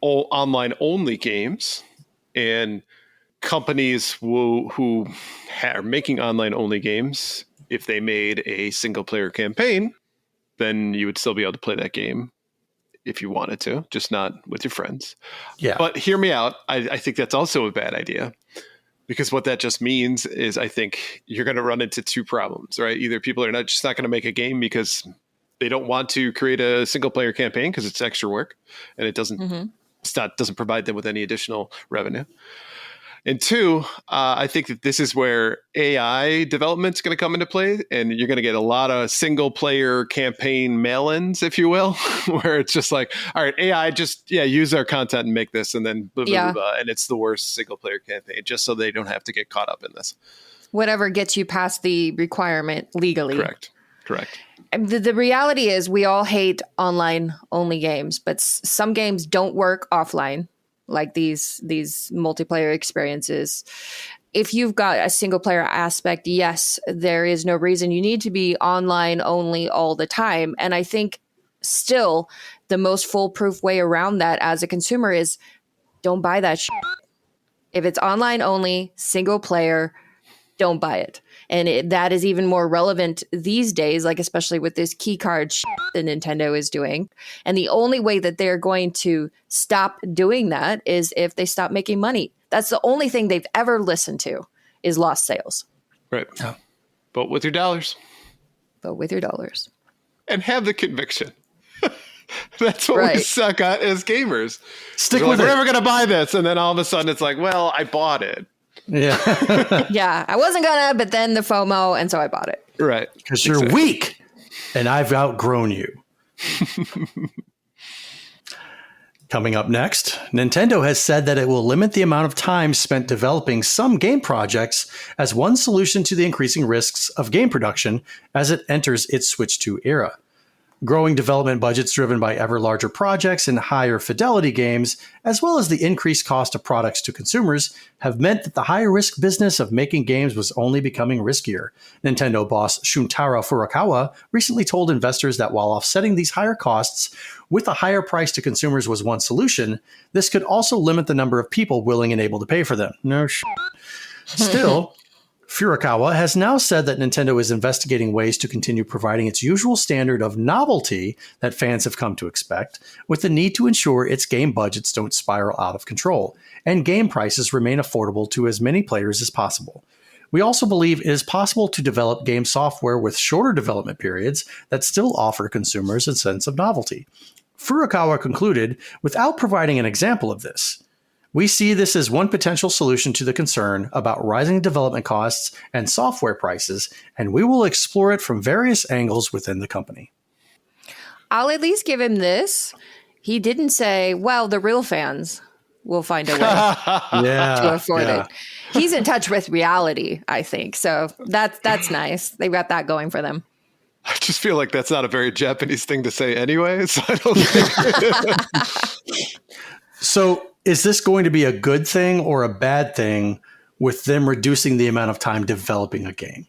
all online-only games, and companies who are making online-only games, if they made a single-player campaign, then you would still be able to play that game if you wanted to, just not with your friends. Yeah. But hear me out. I think that's also a bad idea, because what that just means is I think you're going to run into 2 problems, right? Either people are not going to make a game because they don't want to create a single player campaign because it's extra work and it doesn't doesn't provide them with any additional revenue. And two, I think that this is where AI development is going to come into play, and you're going to get a lot of single player campaign mail-ins, if you will, where it's just like, all right, AI, just use our content and make this, and then blah, blah, blah, and it's the worst single player campaign, just so they don't have to get caught up in this. Whatever gets you past the requirement legally. Correct. And the reality is we all hate online only games, but some games don't work offline, like these multiplayer experiences. If you've got a single player aspect, yes, there is no reason you need to be online only all the time. And I think still the most foolproof way around that as a consumer is don't buy that shit. If it's online only, single player, don't buy it. And that is even more relevant these days, like especially with this key card shit that Nintendo is doing. And the only way that they're going to stop doing that is if they stop making money. That's the only thing they've ever listened to is lost sales. Right. Yeah. Vote with your dollars. Vote with your dollars. And have the conviction. That's what we suck at as gamers. Stick with it. We're never going to buy this. And then all of a sudden it's like, well, I bought it. Yeah. Yeah, I wasn't gonna, but then the FOMO, and so I bought it. Right. Because you're weak, and I've outgrown you. Coming up next, Nintendo has said that it will limit the amount of time spent developing some game projects as one solution to the increasing risks of game production as it enters its Switch 2 era. Growing development budgets driven by ever larger projects and higher fidelity games, as well as the increased cost of products to consumers, have meant that the high-risk business of making games was only becoming riskier. Nintendo boss Shuntaro Furukawa recently told investors that while offsetting these higher costs with a higher price to consumers was one solution, this could also limit the number of people willing and able to pay for them. No shit. Still, Furukawa has now said that Nintendo is investigating ways to continue providing its usual standard of novelty that fans have come to expect, with the need to ensure its game budgets don't spiral out of control, and game prices remain affordable to as many players as possible. We also believe it is possible to develop game software with shorter development periods that still offer consumers a sense of novelty. Furukawa concluded, without providing an example of this, we see this as one potential solution to the concern about rising development costs and software prices, and we will explore it from various angles within the company. I'll at least give him this. He didn't say, well, the real fans will find a way to afford it. He's in touch with reality, I think. So that's nice. They've got that going for them. I just feel like that's not a very Japanese thing to say anyway, so I don't think... So is this going to be a good thing or a bad thing with them reducing the amount of time developing a game?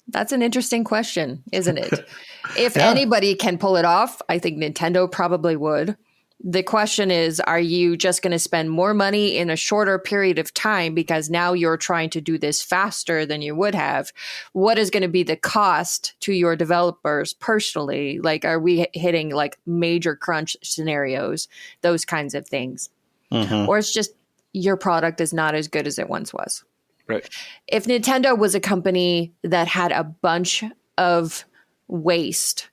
That's an interesting question, isn't it? If anybody can pull it off, I think Nintendo probably would. The question is, are you just going to spend more money in a shorter period of time because now you're trying to do this faster than you would have? What is going to be the cost to your developers personally? Like, are we hitting like major crunch scenarios, those kinds of things? Mm-hmm. Or it's just your product is not as good as it once was. Right. If Nintendo was a company that had a bunch of waste,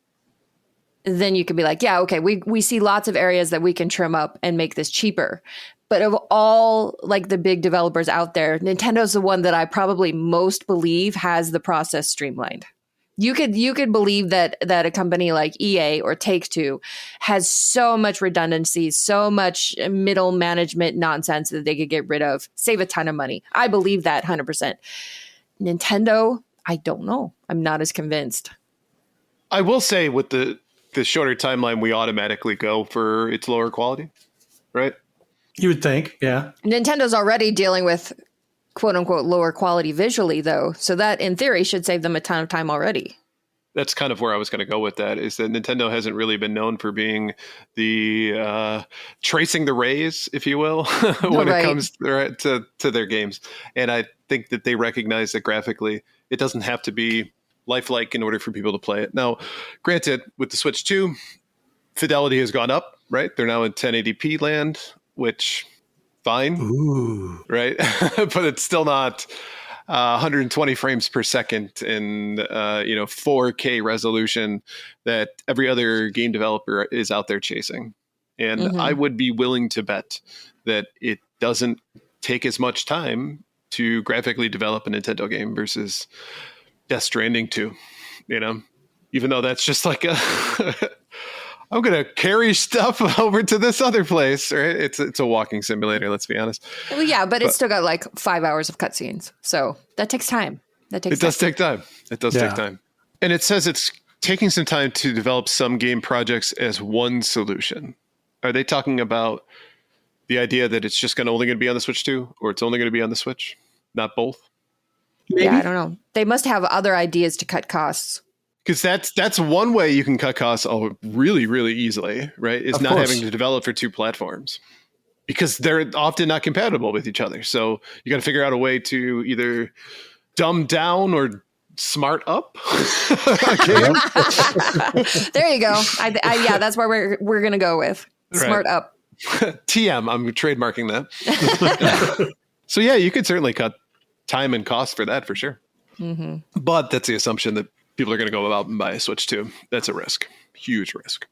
then you could be like, yeah, okay, we see lots of areas that we can trim up and make this cheaper. But of all like the big developers out there, Nintendo's the one that I probably most believe has the process streamlined. You could believe that a company like EA or Take-Two has so much redundancy, so much middle management nonsense that they could get rid of, save a ton of money. I believe that 100%. Nintendo, I don't know. I'm not as convinced. I will say with the shorter timeline, we automatically go for its lower quality, right? You would think, yeah. Nintendo's already dealing with quote unquote lower quality visually, though. So that in theory should save them a ton of time already. That's kind of where I was going to go with that, is that Nintendo hasn't really been known for being the tracing the rays, if you will, when it comes to their games. And I think that they recognize that graphically, it doesn't have to be lifelike in order for people to play it. Now, granted, with the Switch 2, fidelity has gone up, right? They're now in 1080p land, which fine, right? But it's still not 120 frames per second in 4K resolution that every other game developer is out there chasing. And I would be willing to bet that it doesn't take as much time to graphically develop a Nintendo game versus Death Stranding 2, even though that's just like I'm going to carry stuff over to this other place, right? It's a walking simulator, let's be honest. Well, yeah, but it's still got like 5 hours of cutscenes. So that takes time. It does take time. It does take time. And it says it's taking some time to develop some game projects as one solution. Are they talking about the idea that it's just only going to be on the Switch 2, or it's only going to be on the Switch, not both? Maybe. Yeah, I don't know. They must have other ideas to cut costs. Because that's one way you can cut costs really, really easily, right? Is not having to develop for two platforms, because they're often not compatible with each other. So you got to figure out a way to either dumb down or smart up. There you go. Yeah, that's where we're gonna go with smart up. TM. I'm trademarking that. So yeah, you could certainly cut time and cost for that for sure. But that's the assumption that people are going to go out and buy a Switch 2. That's a risk. Huge risk.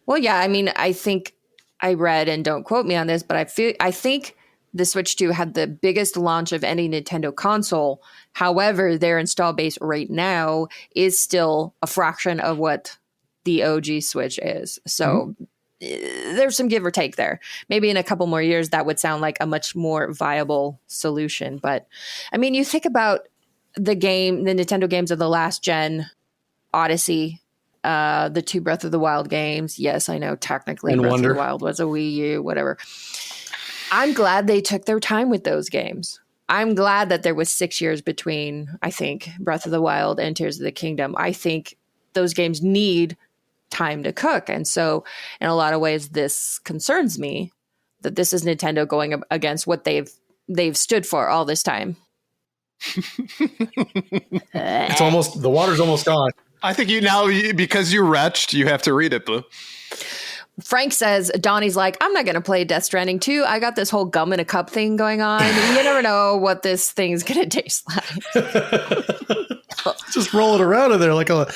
Well, yeah, I mean, I think I read, and don't quote me on this, but I think the Switch 2 had the biggest launch of any Nintendo console. However, their install base right now is still a fraction of what the OG Switch is. So there's some give or take there. Maybe in a couple more years, that would sound like a much more viable solution. But I mean, you think about the Nintendo games of the last gen, Odyssey, the 2 Breath of the Wild games. Yes, I know technically and Breath Wonder. of the Wild was a Wii U, whatever. I'm glad they took their time with those games. I'm glad that there was 6 years between, I think, Breath of the Wild and Tears of the Kingdom. I think those games need time to cook. And so in a lot of ways, this concerns me that this is Nintendo going against what they've stood for all this time. The water's almost gone. I think because you retched, you have to read it, Blue. Frank says, Donnie's like, I'm not going to play Death Stranding 2. I got this whole gum in a cup thing going on. You never know what this thing's going to taste like. Just roll it around in there like a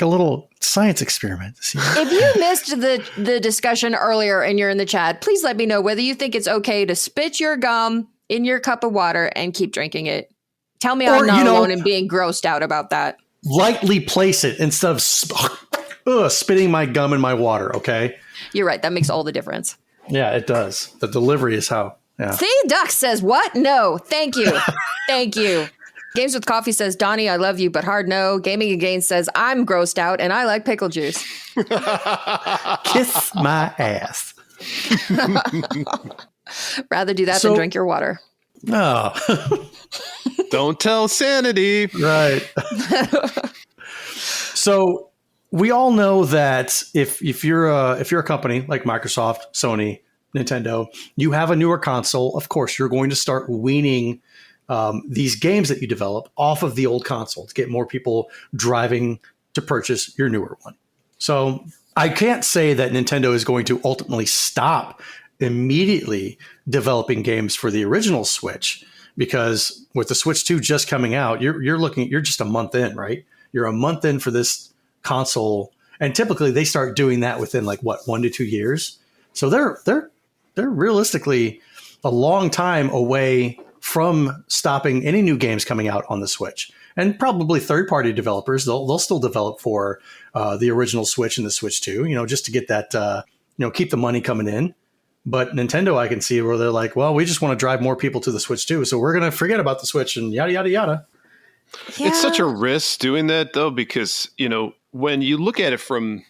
little science experiment. If you missed the discussion earlier and you're in the chat, please let me know whether you think it's okay to spit your gum in your cup of water and keep drinking it. Tell me I'm not alone in being grossed out about that. Lightly place it instead of spitting my gum in my water, okay? You're right. That makes all the difference. Yeah, it does. The delivery is how. Yeah. See, Duck says, what? No, thank you. Thank you. Games with Coffee says, Donnie, I love you, but hard no. Gaming Again says, I'm grossed out and I like pickle juice. Kiss my ass. Rather do that than drink your water. No. Don't tell Sanity. Right. So we all know that if you're a company like Microsoft, Sony, Nintendo, you have a newer console, of course, you're going to start weaning these games that you develop off of the old console to get more people driving to purchase your newer one. So I can't say that Nintendo is going to ultimately stop immediately developing games for the original Switch, because with the Switch 2 just coming out, you're just a month in, right? You're a month in for this console, and typically they start doing that within 1 to 2 years. So they're realistically a long time away from stopping any new games coming out on the Switch. And probably third-party developers, they'll still develop for the original Switch and the Switch 2, just to get that, keep the money coming in. But Nintendo, I can see where they're like, well, we just want to drive more people to the Switch 2, so we're going to forget about the Switch and yada, yada, yada. Yeah. It's such a risk doing that, though, because, when you look at it from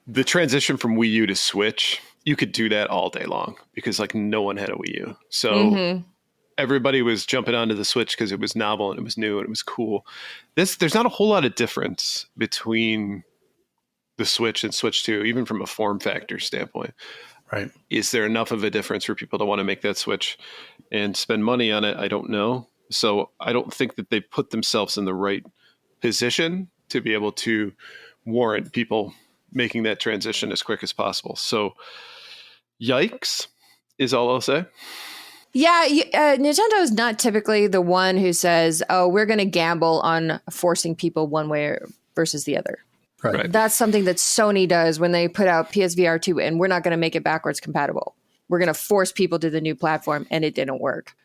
the transition from Wii U to Switch, you could do that all day long because no one had a Wii U. So everybody was jumping onto the Switch because it was novel and it was new and it was cool. There's not a whole lot of difference between the Switch and Switch 2, even from a form factor standpoint. Right. Is there enough of a difference for people to want to make that switch and spend money on it? I don't know. So I don't think that they put themselves in the right position to be able to warrant people making that transition as quick as possible. So yikes is all I'll say. Yeah, Nintendo is not typically the one who says, oh, we're going to gamble on forcing people one way versus the other. Right. That's something that Sony does when they put out PSVR 2, and we're not going to make it backwards compatible. We're going to force people to the new platform, and it didn't work.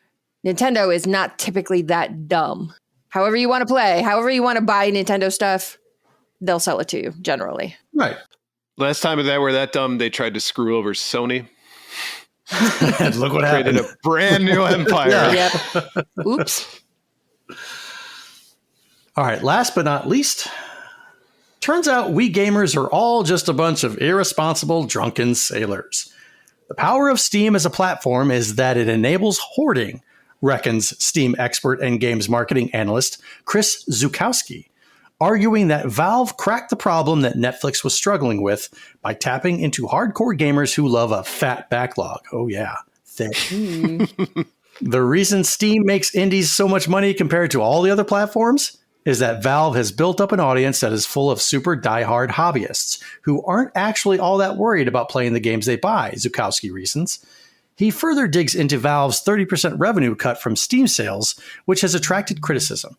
Nintendo is not typically that dumb. However you want to play, however you want to buy Nintendo stuff, they'll sell it to you, generally. Right. Last time they were that dumb, they tried to screw over Sony. Look what Created happened. a brand new empire. Yep. Oops. All right, last but not least, turns out we gamers are all just a bunch of irresponsible, drunken sailors. The power of Steam as a platform is that it enables hoarding, reckons Steam expert and games marketing analyst Chris Zukowski, arguing that Valve cracked the problem that Netflix was struggling with by tapping into hardcore gamers who love a fat backlog. Oh yeah, thick. The reason Steam makes indies so much money compared to all the other platforms is that Valve has built up an audience that is full of super diehard hobbyists who aren't actually all that worried about playing the games they buy, Zukowski reasons. He further digs into Valve's 30% revenue cut from Steam sales, which has attracted criticism.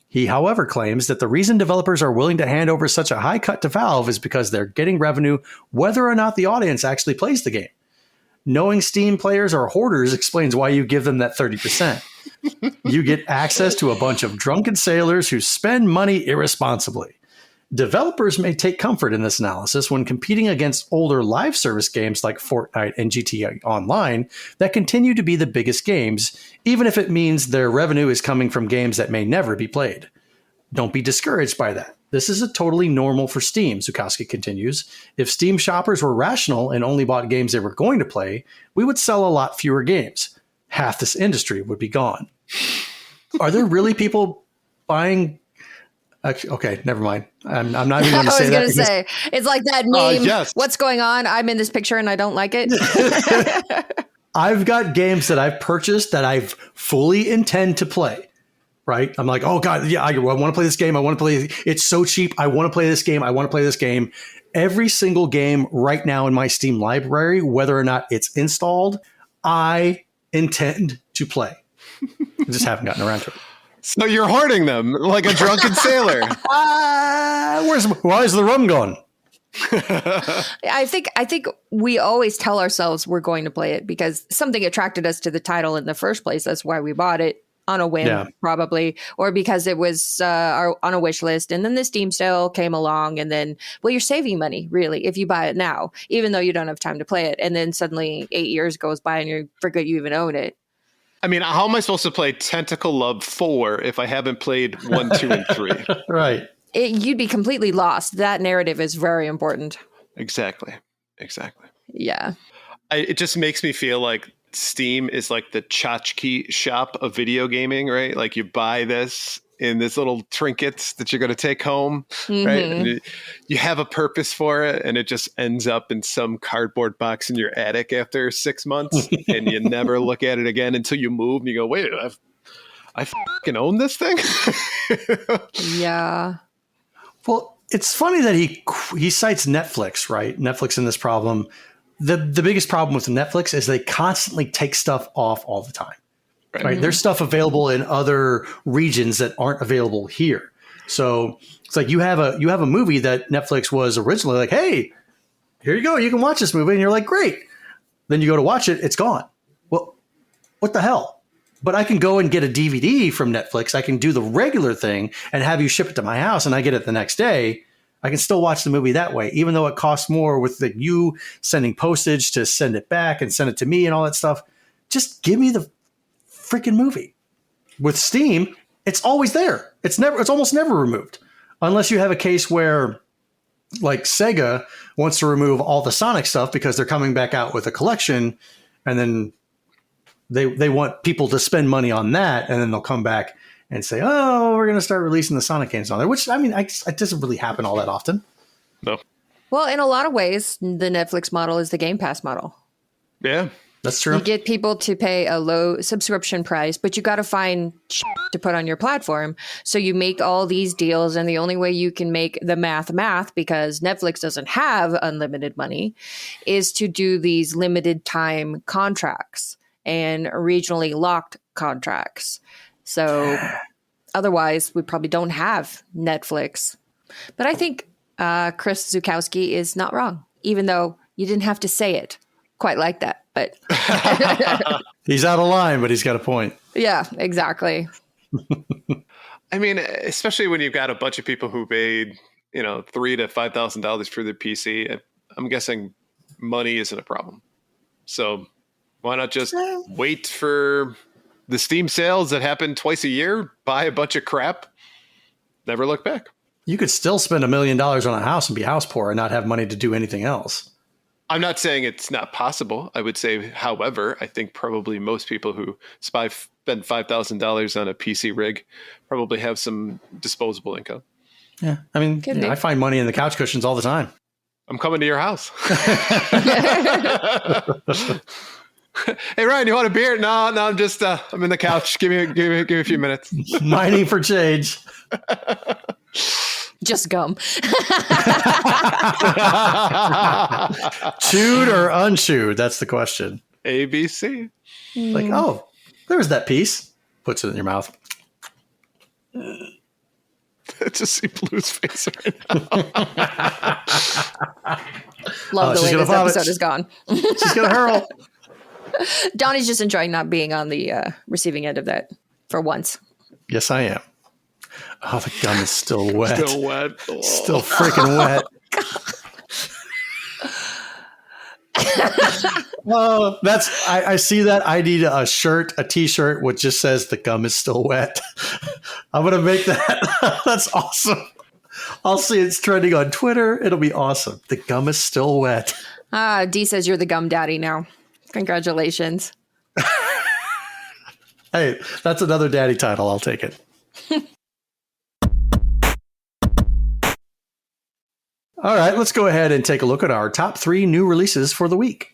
He, however, claims that the reason developers are willing to hand over such a high cut to Valve is because they're getting revenue whether or not the audience actually plays the game. Knowing Steam players are hoarders explains why you give them that 30%. You get access to a bunch of drunken sailors who spend money irresponsibly. Developers may take comfort in this analysis when competing against older live service games like Fortnite and GTA Online that continue to be the biggest games, even if it means their revenue is coming from games that may never be played. Don't be discouraged by that. This is a totally normal for Steam, Zukowski continues. If Steam shoppers were rational and only bought games they were going to play, we would sell a lot fewer games. Half this industry would be gone. Are there really people buying? Okay, never mind. I'm not even going to say that. I was going to say, it's like that meme. Yes. What's going on? I'm in this picture and I don't like it. I've got games that I've purchased that I fully intend to play. Right? I'm like, oh God, yeah, I want to play this game. I want to play. It's so cheap. I want to play this game. I want to play this game. Every single game right now in my Steam library, whether or not it's installed, I intend to play. I just haven't gotten around to it. So you're hoarding them like a drunken sailor. Why is the rum gone? I think we always tell ourselves we're going to play it because something attracted us to the title in the first place. That's why we bought it. On a whim, probably, or because it was on a wish list. And then the Steam sale came along and then, well, you're saving money, really, if you buy it now, even though you don't have time to play it. And then suddenly 8 years goes by and you forget you even own it. I mean, how am I supposed to play Tentacle Love 4 if I haven't played 1, 2, and 3? Right. You'd be completely lost. That narrative is very important. Exactly. Yeah. It just makes me feel like Steam is like the tchotchke shop of video gaming, right? Like you buy this in this little trinkets that you're going to take home, right? And you have a purpose for it, and it just ends up in some cardboard box in your attic after 6 months, and you never look at it again until you move, and you go, wait, I fucking own this thing? Yeah. Well, it's funny that he cites Netflix, right? Netflix in this problem. The biggest problem with Netflix is they constantly take stuff off all the time. Right? There's stuff available in other regions that aren't available here. So it's like you have a movie that Netflix was originally like, hey, here you go, you can watch this movie, and you're like, great. Then you go to watch it, it's gone. Well, what the hell? But I can go and get a DVD from Netflix. I can do the regular thing and have you ship it to my house, and I get it the next day. I can still watch the movie that way, even though it costs more with you sending postage to send it back and send it to me and all that stuff. Just give me the freaking movie. With Steam, it's always there. It's almost never removed, unless you have a case where, like Sega wants to remove all the Sonic stuff because they're coming back out with a collection, and then they want people to spend money on that, and then they'll come back and say, oh, we're going to start releasing the Sonic games on there, which, I mean, it doesn't really happen all that often. No. Well, in a lot of ways, the Netflix model is the Game Pass model. Yeah, that's true. You get people to pay a low subscription price, but you got to find shit to put on your platform. So you make all these deals, and the only way you can make the math, because Netflix doesn't have unlimited money, is to do these limited time contracts and regionally locked contracts. So otherwise, we probably don't have Netflix. But I think Chris Zukowski is not wrong, even though you didn't have to say it quite like that. But he's out of line, but he's got a point. Yeah, exactly. I mean, especially when you've got a bunch of people who paid, $3,000 to $5,000 for their PC. I'm guessing money isn't a problem. So why not just wait for the Steam sales that happen twice a year, buy a bunch of crap, never look back. You could still spend $1 million on a house and be house poor and not have money to do anything else. I'm not saying it's not possible. I would say, however, I think probably most people who spend $5,000 on a PC rig probably have some disposable income. Yeah. I mean, I find money in the couch cushions all the time. I'm coming to your house. Hey, Ryan, you want a beer? No, I'm just, I'm in the couch. Give me a few minutes. Mining for change. Just gum. Chewed or unchewed? That's the question. ABC. Like, oh, there's that piece. Puts it in your mouth. I just see Blue's face right now. Love the way this episode is gone. She's going to hurl. Donnie's just enjoying not being on the receiving end of that for once. Yes, I am. Oh, the gum is still wet. Still wet. Oh. Still freaking wet. Oh, I see that. I need a t-shirt, which just says the gum is still wet. I'm going to make that. That's awesome. I'll see it's trending on Twitter. It'll be awesome. The gum is still wet. Dee says you're the gum daddy now. Congratulations. Hey, that's another daddy title. I'll take it. All right, let's go ahead and take a look at our top 3 new releases for the week.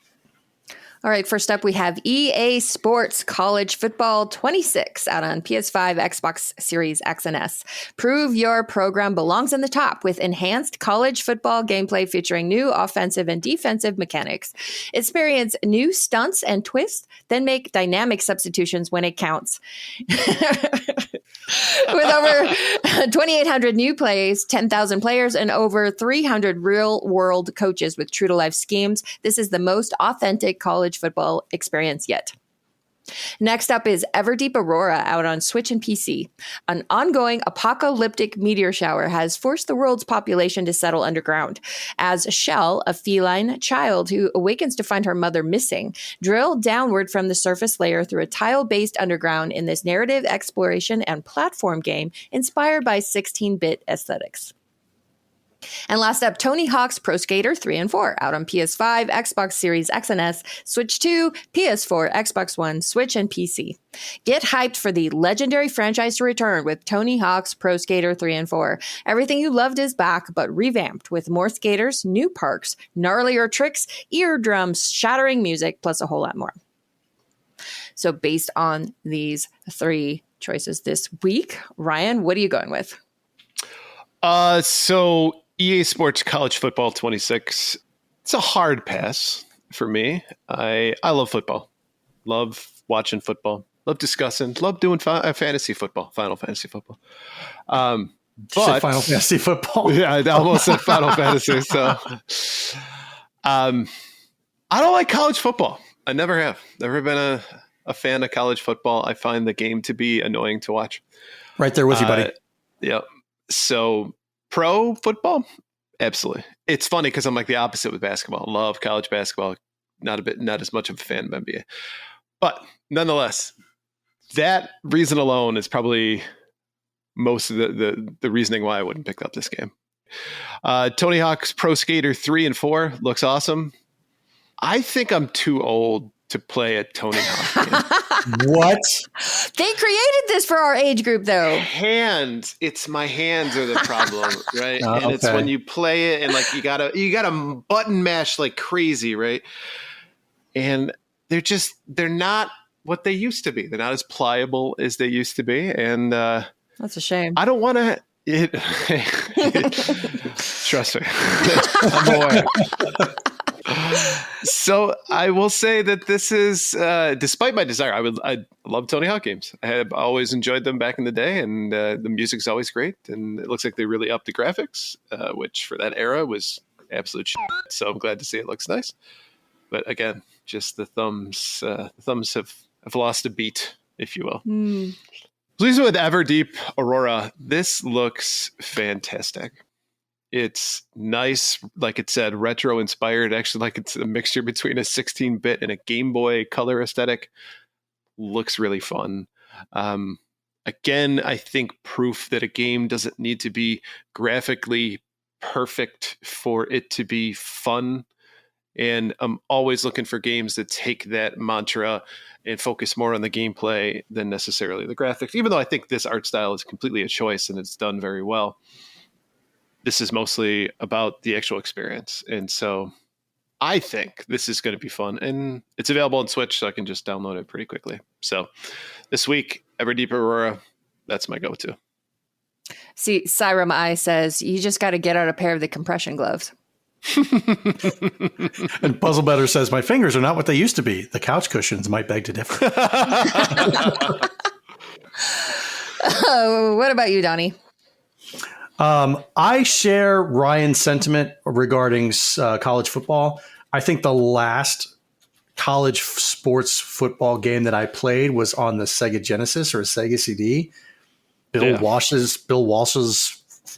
All right, first up, we have EA Sports College Football 26 out on PS5, Xbox Series X and S. Prove your program belongs in the top with enhanced college football gameplay featuring new offensive and defensive mechanics. Experience new stunts and twists, then make dynamic substitutions when it counts. With over 2,800 new plays, 10,000 players, and over 300 real-world coaches with true-to-life schemes, this is the most authentic college football experience yet. Next up is Everdeep Aurora out on Switch and PC. An ongoing apocalyptic meteor shower has forced the world's population to settle underground. As Shell, a feline child who awakens to find her mother missing, drill downward from the surface layer through a tile-based underground in this narrative exploration and platform game inspired by 16-bit aesthetics. And last up, Tony Hawk's Pro Skater 3 and 4 out on PS5, Xbox Series X and S, Switch 2, PS4, Xbox One, Switch, and PC. Get hyped for the legendary franchise to return with Tony Hawk's Pro Skater 3 and 4. Everything you loved is back, but revamped with more skaters, new parks, gnarlier tricks, eardrums, shattering music, plus a whole lot more. So based on these 3 choices this week, Ryan, what are you going with? So EA Sports College Football 26. It's a hard pass for me. I love football. Love watching football. Love discussing. Love doing fantasy football. Final Fantasy football. But Final Fantasy football. Yeah, I almost said Final Fantasy. So, I don't like college football. I never have. Never been a fan of college football. I find the game to be annoying to watch. Right there with you, buddy. Yep. So pro football, absolutely. It's funny because I'm like the opposite with basketball. Love college basketball. Not as much of a fan of NBA, but nonetheless, that reason alone is probably most of the reasoning why I wouldn't pick up this game. Tony Hawk's Pro Skater 3 and 4 looks awesome. I think I'm too old to play a Tony Hawk game. What? They created this for our age group, though. It's my hands are the problem, right? Oh, and it's when you play it and like you gotta button mash like crazy, right? And they're not what they used to be. They're not as pliable as they used to be, and that's a shame. I don't want to. Trust me, I'm aware. So I will say that this is, despite my desire, I love Tony Hawk games. I have always enjoyed them back in the day, and the music's always great. And it looks like they really upped the graphics, which for that era was absolute shit. So I'm glad to see it looks nice. But again, just the thumbs have lost a beat, if you will. Pleased with Everdeep Aurora. This looks fantastic. It's nice, like it said, retro inspired, actually like it's a mixture between a 16-bit and a Game Boy Color aesthetic. Looks really fun. Again, I think proof that a game doesn't need to be graphically perfect for it to be fun. And I'm always looking for games that take that mantra and focus more on the gameplay than necessarily the graphics, even though I think this art style is completely a choice and it's done very well. This is mostly about the actual experience. And so I think this is going to be fun. And it's available on Switch, so I can just download it pretty quickly. So this week, Everdeep Aurora, that's my go-to. See, Siram I says, you just got to get out a pair of the compression gloves. And Puzzle Better says, my fingers are not what they used to be. The couch cushions might beg to differ. What about you, Donnie? I share Ryan's sentiment regarding college football. I think the last college sports football game that I played was on the Sega Genesis or Sega CD. Bill Walsh's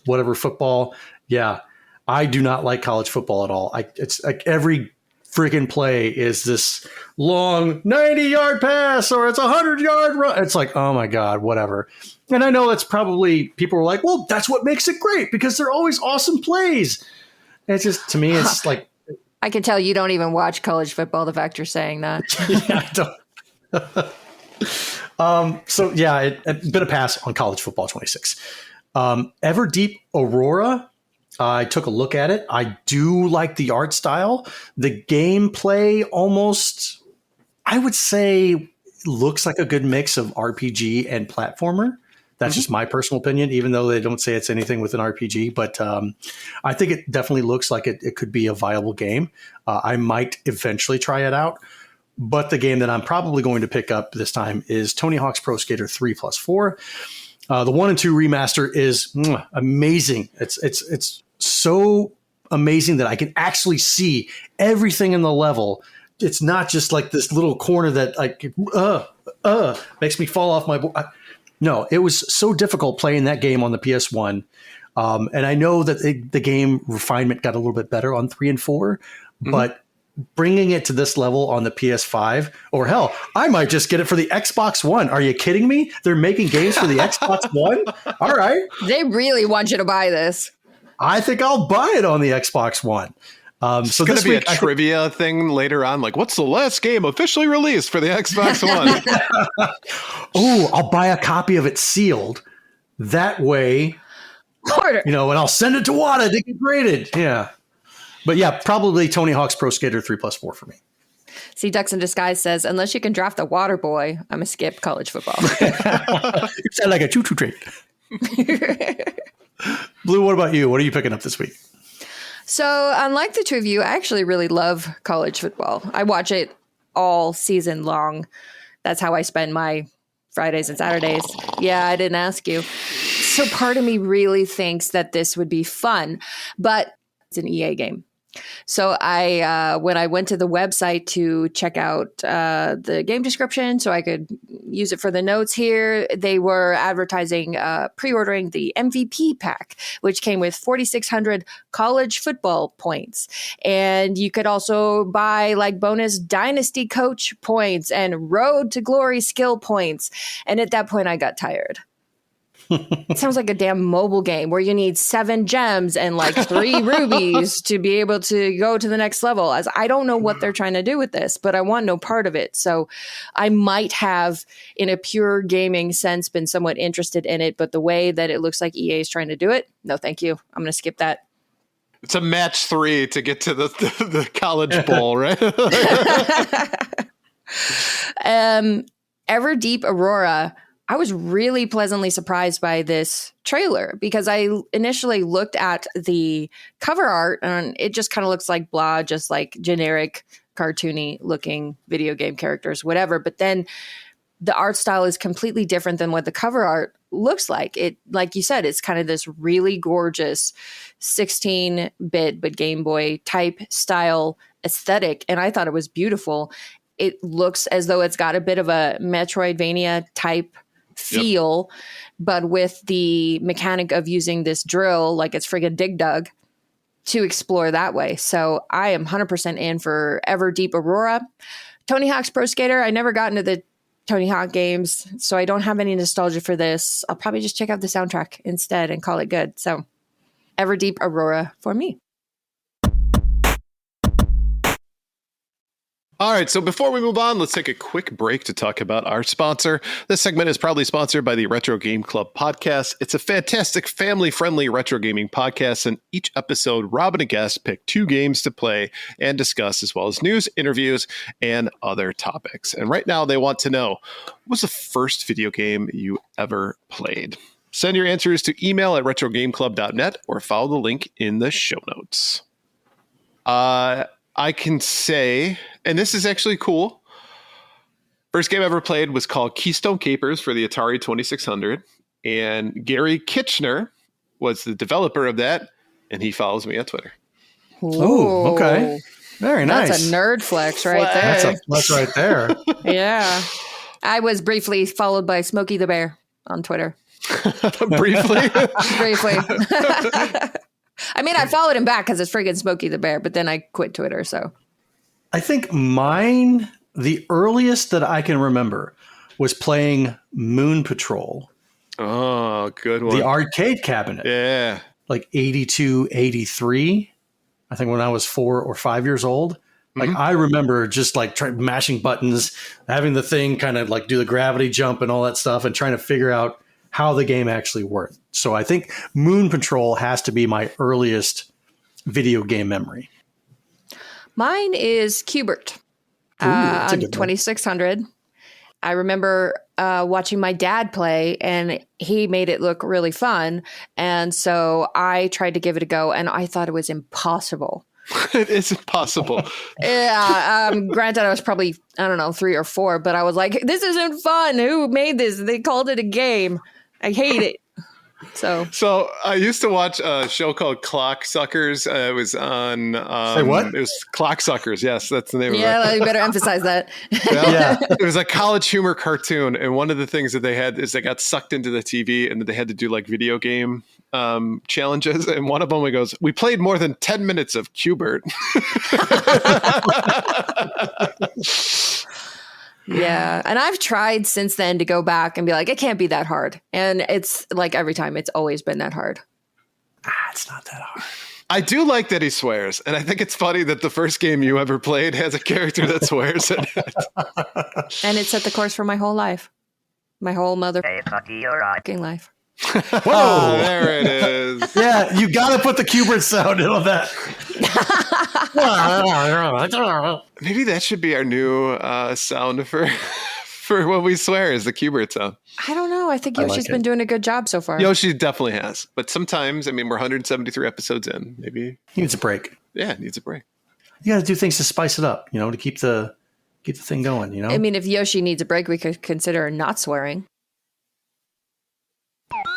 whatever football. Yeah, I do not like college football at all. It's like every freaking play is this long 90-yard pass or it's a 100-yard run. It's like, oh my God, whatever. And I know that's probably people were like, well, that's what makes it great because they're always awesome plays. It's just, to me, it's like. I can tell you don't even watch college football, the fact you're saying that. Yeah, I don't. So yeah, it's been a pass on college football 26. Everdeep Aurora. I took a look at it. I do like the art style. The gameplay almost, I would say, looks like a good mix of RPG and platformer. That's just my personal opinion, even though they don't say it's anything with an RPG. But I think it definitely looks like it could be a viable game. I might eventually try it out. But the game that I'm probably going to pick up this time is Tony Hawk's Pro Skater 3+4. The 1 and 2 remaster is amazing. It's so amazing that I can actually see everything in the level. It's not just like this little corner that like makes me fall off my board. No, it was so difficult playing that game on the PS1. And I know that the game refinement got a little bit better on 3 and 4, but bringing it to this level on the PS5, or hell, I might just get it for the Xbox One. Are you kidding me? They're making games for the Xbox One? All right. They really want you to buy this. I think I'll buy it on the Xbox One. So this be a trivia thing later on. Like, what's the last game officially released for the Xbox One? Oh, I'll buy a copy of it sealed. That way, Order. and I'll send it to Wada to get graded. Yeah. But yeah, probably Tony Hawk's Pro Skater 3+4 for me. See, Ducks in Disguise says, unless you can draft the water boy, I'm going to skip college football. You sound like a choo-choo train. Blue, what about you? What are you picking up this week? So, unlike the two of you, I actually really love college football. I watch it all season long. That's how I spend my Fridays and Saturdays. Yeah, I didn't ask you. So part of me really thinks that this would be fun, but it's an EA game. So when I went to the website to check out the game description so I could use it for the notes here, they were advertising pre-ordering the MVP pack, which came with 4,600 college football points. And you could also buy like bonus dynasty coach points and road to glory skill points. And at that point, I got tired. It sounds like a damn mobile game where you need 7 gems and like 3 rubies to be able to go to the next level. As I don't know what they're trying to do with this, but I want no part of it. So I might have, in a pure gaming sense, been somewhat interested in it. But the way that it looks like EA is trying to do it, no, thank you. I'm going to skip that. It's a match 3 to get to the college bowl, right? Everdeep Aurora. I was really pleasantly surprised by this trailer because I initially looked at the cover art and it just kind of looks like blah, just like generic cartoony looking video game characters, whatever. But then the art style is completely different than what the cover art looks like. It, like you said, it's kind of this really gorgeous 16-bit but Game Boy type style aesthetic. And I thought it was beautiful. It looks as though it's got a bit of a Metroidvania type feel, but with the mechanic of using this drill like it's friggin' Dig Dug to explore that way. So I am 100% in for Everdeep Aurora. Tony Hawk's Pro Skater, I never got into the Tony Hawk games, so I don't have any nostalgia for this. I'll probably just check out the soundtrack instead and call it good. So Everdeep Aurora for me. All right, so before we move on, let's take a quick break to talk about our sponsor. This segment is proudly sponsored by the Retro Game Club podcast. It's a fantastic family-friendly retro gaming podcast, and each episode, Rob and a guest pick 2 games to play and discuss, as well as news, interviews, and other topics. And right now, they want to know, what was the first video game you ever played? Send your answers to email at retrogameclub.net or follow the link in the show notes. I can say, and this is actually cool, first game I ever played was called Keystone Capers for the Atari 2600, and Gary Kitchener was the developer of that, and he follows me on Twitter. Oh, okay. Very nice. That's a nerd flex right there. That's a flex right there. Yeah. I was briefly followed by Smokey the Bear on Twitter. Briefly? Briefly. I mean, I followed him back because it's friggin' Smokey the Bear, but then I quit Twitter, so. I think mine, the earliest that I can remember, was playing Moon Patrol. Oh, good one. The arcade cabinet. Yeah. Like 82, 83. I think when I was 4 or 5 years old. Like I remember just like mashing buttons, having the thing kind of like do the gravity jump and all that stuff and trying to figure out how the game actually worked. So I think Moon Patrol has to be my earliest video game memory. Mine is Q*bert on 2600. I remember watching my dad play, and he made it look really fun. And so I tried to give it a go, and I thought it was impossible. It is impossible. Yeah. Granted, I was probably, 3 or 4, but I was like, this isn't fun. Who made this? They called it a game. I hate it. So I used to watch a show called Clock Suckers. It was on. Say what? It was Clock Suckers. Yes, that's the name of it. Yeah, you better emphasize that. Yeah. It was a college humor cartoon, and one of the things that they had is they got sucked into the TV, and they had to do like video game challenges. And one of them goes, "We played more than 10 minutes of Q*bert." Yeah. And I've tried since then to go back and be like, it can't be that hard. And it's like every time it's always been that hard. It's not that hard. I do like that he swears. And I think it's funny that the first game you ever played has a character that swears in it. And it set the course for my whole life. My whole motherfucking life. Whoa, there it is. Yeah, you got to put the Q*bert sound in on that. Maybe that should be our new sound for when we swear is the Q*bert sound. I don't know. I think Yoshi's been doing a good job so far. Yoshi definitely has. But sometimes, we're 173 episodes in. Maybe He needs a break. Yeah, it needs a break. You got to do things to spice it up, to keep the thing going, I mean, if Yoshi needs a break, we could consider not swearing.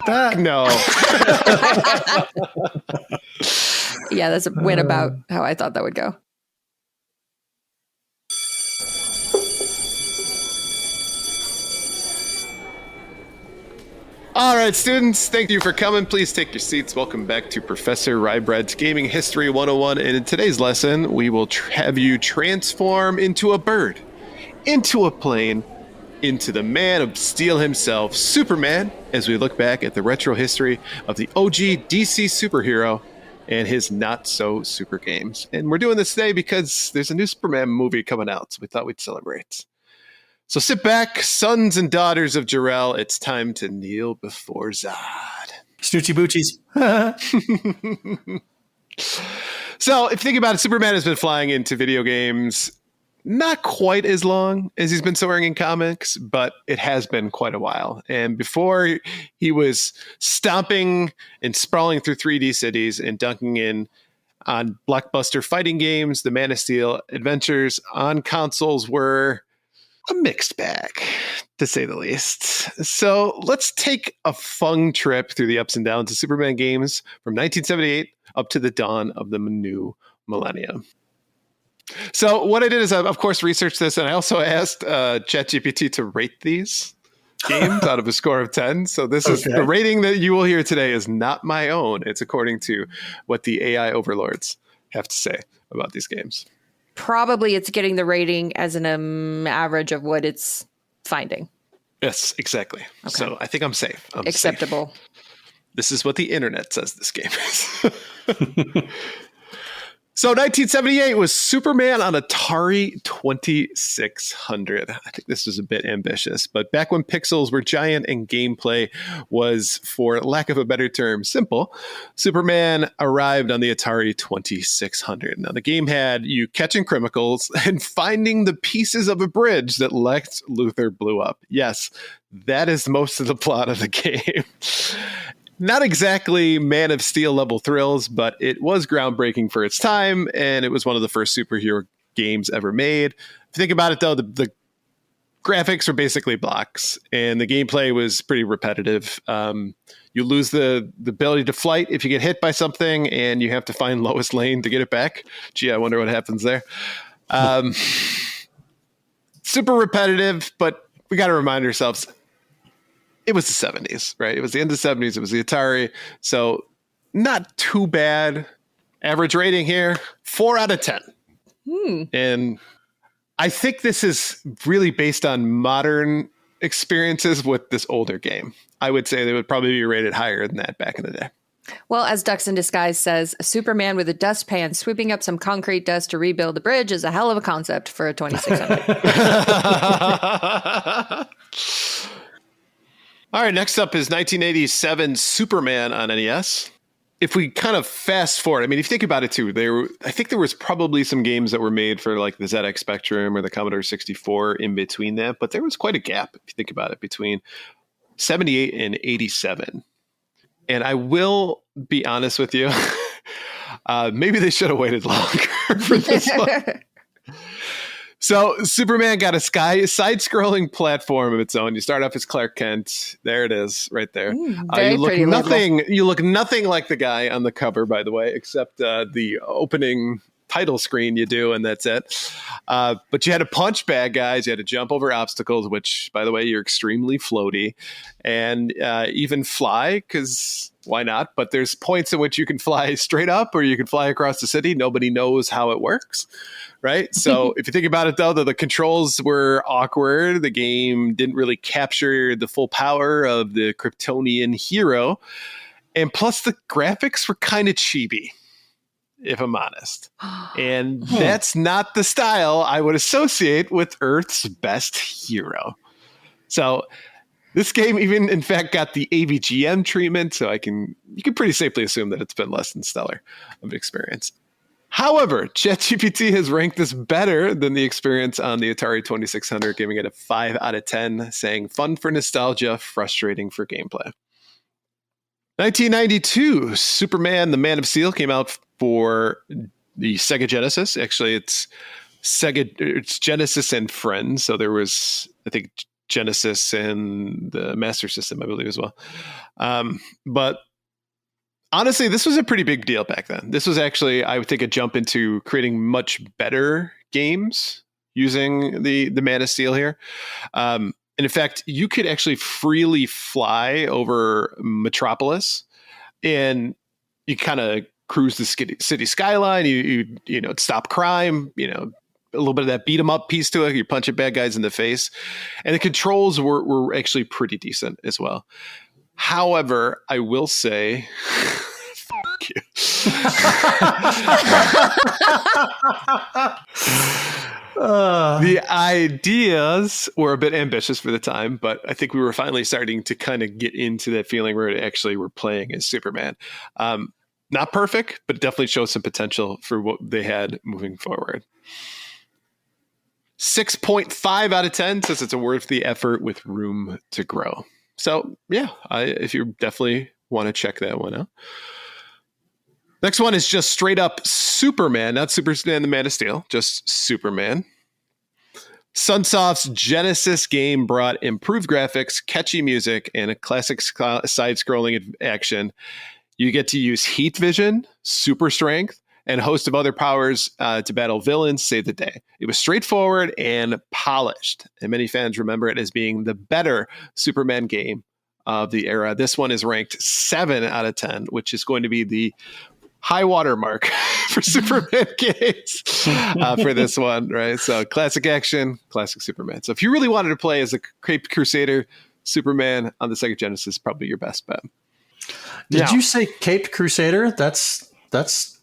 No. Yeah, that's a win about how I thought that would go. All right, students, thank you for coming. Please take your seats. Welcome back to Professor Rybread's Gaming History 101. And in today's lesson, we will have you transform into a bird, into a plane, into the Man of Steel himself, Superman, as we look back at the retro history of the OG DC superhero and his not-so-super games. And we're doing this today because there's a new Superman movie coming out, so we thought we'd celebrate. So sit back, sons and daughters of Jor-El. It's time to kneel before Zod. Snoochie boochies. So if you think about it, Superman has been flying into video games not quite as long as he's been soaring in comics, but it has been quite a while. And before, he was stomping and sprawling through 3D cities and dunking in on blockbuster fighting games. The Man of Steel adventures on consoles were a mixed bag, to say the least. So let's take a fun trip through the ups and downs of Superman games from 1978 up to the dawn of the new millennium. So what I did is, of course, researched this, and I also asked ChatGPT to rate these games out of a score of 10. So this is the rating that you will hear today is not my own. It's according to what the AI overlords have to say about these games. Probably it's getting the rating as an average of what it's finding. Yes, exactly. Okay. So I think I'm safe. I'm acceptable. Safe. This is what the internet says this game is. So 1978 was Superman on Atari 2600. I think this was a bit ambitious, but back when pixels were giant and gameplay was, for lack of a better term, simple, Superman arrived on the Atari 2600. Now, the game had you catching criminals and finding the pieces of a bridge that Lex Luthor blew up. Yes, that is most of the plot of the game. Not exactly Man of Steel level thrills, but it was groundbreaking for its time, and it was one of the first superhero games ever made. If you think about it, though, the graphics were basically blocks, and the gameplay was pretty repetitive. You lose the ability to flight if you get hit by something, and you have to find Lois Lane to get it back. Gee, I wonder what happens there. Super repetitive, but we got to remind ourselves, it was the 70s, right? It was the end of the 70s. It was the Atari. So not too bad. Average rating here, 4 out of 10. And I think this is really based on modern experiences with this older game. I would say they would probably be rated higher than that back in the day. Well, as Ducks in Disguise says, a Superman with a dustpan sweeping up some concrete dust to rebuild the bridge is a hell of a concept for a 2600. All right, next up is 1987 Superman on NES. If we kind of fast forward, I mean, if you think about it too, I think there was probably some games that were made for like the ZX Spectrum or the Commodore 64 in between that, but there was quite a gap, if you think about it, between 78 and 87. And I will be honest with you, maybe they should have waited longer for this one. So Superman got a side-scrolling platform of its own. You start off as Clark Kent. There it is, right there. You look nothing like the guy on the cover, by the way, except the opening title screen you do, and that's it. But you had to punch bad guys. You had to jump over obstacles, which, by the way, you're extremely floaty, and even fly, because why not? But there's points in which you can fly straight up or you can fly across the city. Nobody knows how it works. Right. So if you think about it, though, the controls were awkward. The game didn't really capture the full power of the Kryptonian hero. And plus, the graphics were kind of chibi, if I'm honest. And that's not the style I would associate with Earth's best hero. So this game even, in fact, got the AVGM treatment. So you can pretty safely assume that it's been less than stellar of an experience. However, ChatGPT has ranked this better than the experience on the Atari 2600, giving it a 5 out of 10, saying fun for nostalgia, frustrating for gameplay. 1992, Superman, the Man of Steel came out for the Sega Genesis. Actually, it's Genesis and Friends. So there was, I think, Genesis and the Master System, I believe, as well. But honestly, this was a pretty big deal back then. This was actually, I would think, a jump into creating much better games using the Man of Steel here. And in fact, you could actually freely fly over Metropolis, and you kind of cruise the city skyline. You stop crime. A little bit of that beat 'em up piece to it. You're punching bad guys in the face, and the controls were actually pretty decent as well. However, I will say, fuck you. The ideas were a bit ambitious for the time, but I think we were finally starting to kind of get into that feeling where actually we're playing as Superman. Not perfect, but definitely shows some potential for what they had moving forward. 6.5 out of 10 says it's a worth the effort with room to grow. So yeah, if you definitely want to check that one out. Next one is just straight up Superman, not Superman the Man of Steel, just Superman. Sunsoft's Genesis game brought improved graphics, catchy music, and a classic side-scrolling action. You get to use heat vision, super strength, and a host of other powers to battle villains, save the day. It was straightforward and polished, and many fans remember it as being the better Superman game of the era. This one is ranked 7 out of 10, which is going to be the high water mark for Superman games for this one, right? So classic action, classic Superman. So if you really wanted to play as a Caped Crusader, Superman on the Sega Genesis is probably your best bet. Did you say Caped Crusader? That's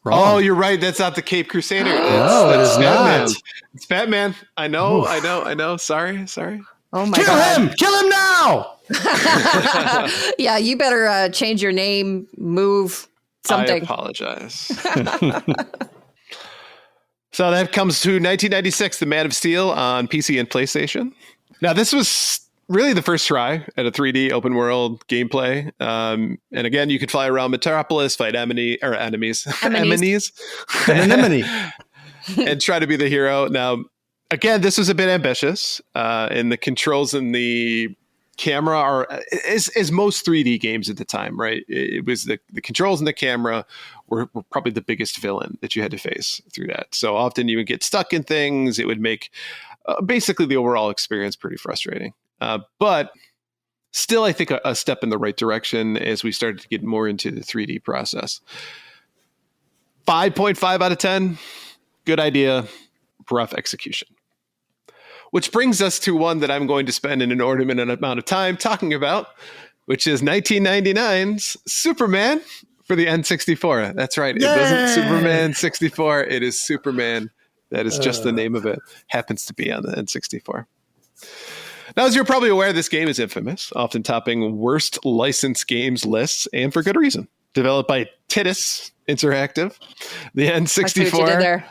wrong. Oh, you're right. That's not the Caped Crusader. No, it is Batman. not. It's Batman. I know. Sorry. Oh my Kill God. him! Kill him now! Yeah, you better change your name, move, something. I apologize. So that comes to 1996, The Man of Steel on PC and PlayStation. Now, this was really the first try at a 3D open world gameplay. And again, you could fly around Metropolis, fight enemies. An anemone. And try to be the hero. Now, again, this was a bit ambitious. And the controls in the camera are as most 3D games at the time, right? It was the controls in the camera were probably the biggest villain that you had to face through that. So often you would get stuck in things. It would make basically the overall experience pretty frustrating. But still, I think a step in the right direction as we started to get more into the 3D process. 5.5 out of 10. Good idea. Rough execution. Which brings us to one that I'm going to spend an inordinate amount of time talking about, which is 1999's Superman for the N64. That's right. It wasn't Superman 64. It is Superman. That is just the name of it. Happens to be on the N64. Now, as you're probably aware, this game is infamous, often topping worst licensed games lists, and for good reason. Developed by Titus Interactive, the N64. I see what you did there.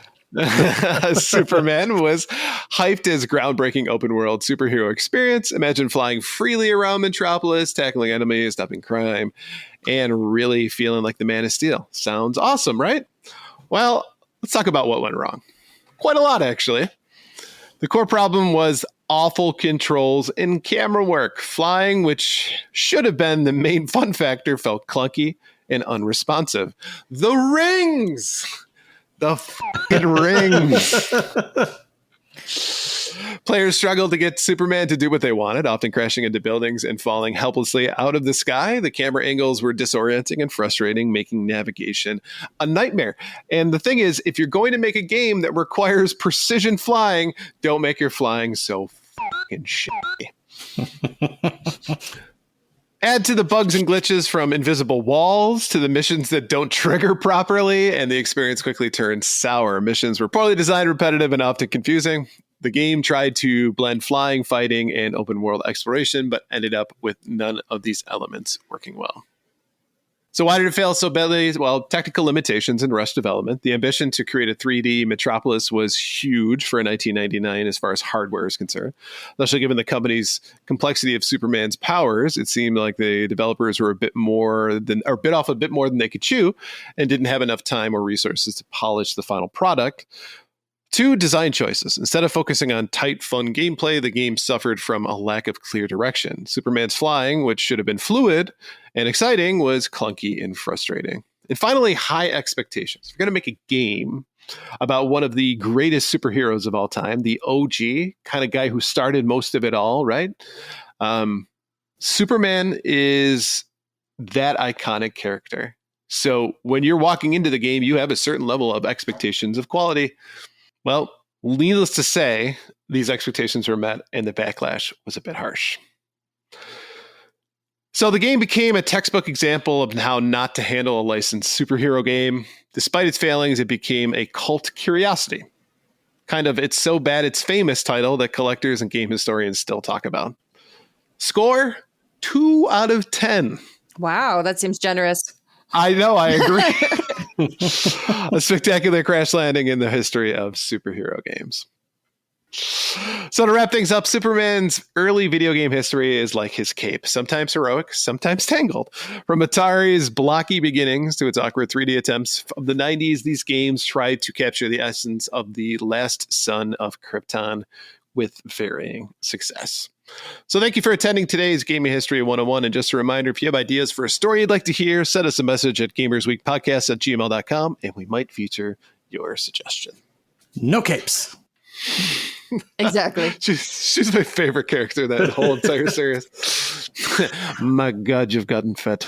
Superman was hyped as groundbreaking open world superhero experience. Imagine flying freely around Metropolis, tackling enemies, stopping crime, and really feeling like the Man of Steel. Sounds awesome, right? Well, let's talk about what went wrong. Quite a lot, actually. The core problem was awful controls and camera work. Flying, which should have been the main fun factor, felt clunky and unresponsive. The rings! The fucking rings. Players struggled to get Superman to do what they wanted, often crashing into buildings and falling helplessly out of the sky. The camera angles were disorienting and frustrating, making navigation a nightmare. And the thing is, if you're going to make a game that requires precision flying, don't make your flying so fucking shitty. Add to the bugs and glitches from invisible walls to the missions that don't trigger properly, and the experience quickly turns sour. Missions were poorly designed, repetitive, and often confusing. The game tried to blend flying, fighting, and open world exploration, but ended up with none of these elements working well. So why did it fail so badly? Well, technical limitations and rushed development. The ambition to create a 3D Metropolis was huge for 1999 as far as hardware is concerned. Especially given the company's complexity of Superman's powers, it seemed like the developers were bit off a bit more than they could chew and didn't have enough time or resources to polish the final product. 2, design choices. Instead of focusing on tight, fun gameplay, the game suffered from a lack of clear direction. Superman's flying, which should have been fluid and exciting, was clunky and frustrating. And finally, high expectations. If you're going to make a game about one of the greatest superheroes of all time, the OG, kind of guy who started most of it all, right? Superman is that iconic character. So when you're walking into the game, you have a certain level of expectations of quality. Well, needless to say, these expectations were met and the backlash was a bit harsh. So the game became a textbook example of how not to handle a licensed superhero game. Despite its failings, it became a cult curiosity. Kind of It's So Bad It's Famous title that collectors and game historians still talk about. Score, 2 out of 10. Wow, that seems generous. I know, I agree. A spectacular crash landing in the history of superhero games. So to wrap things up, Superman's early video game history is like his cape, sometimes heroic, sometimes tangled. From Atari's blocky beginnings to its awkward 3D attempts of the 90s, these games tried to capture the essence of the last son of Krypton with varying success. So thank you for attending today's Gaming History 101. And just a reminder, if you have ideas for a story you'd like to hear, send us a message at gamersweekpodcast@gmail.com and we might feature your suggestion. No capes. Exactly. She's my favorite character in that whole entire series. My God, you've gotten fat.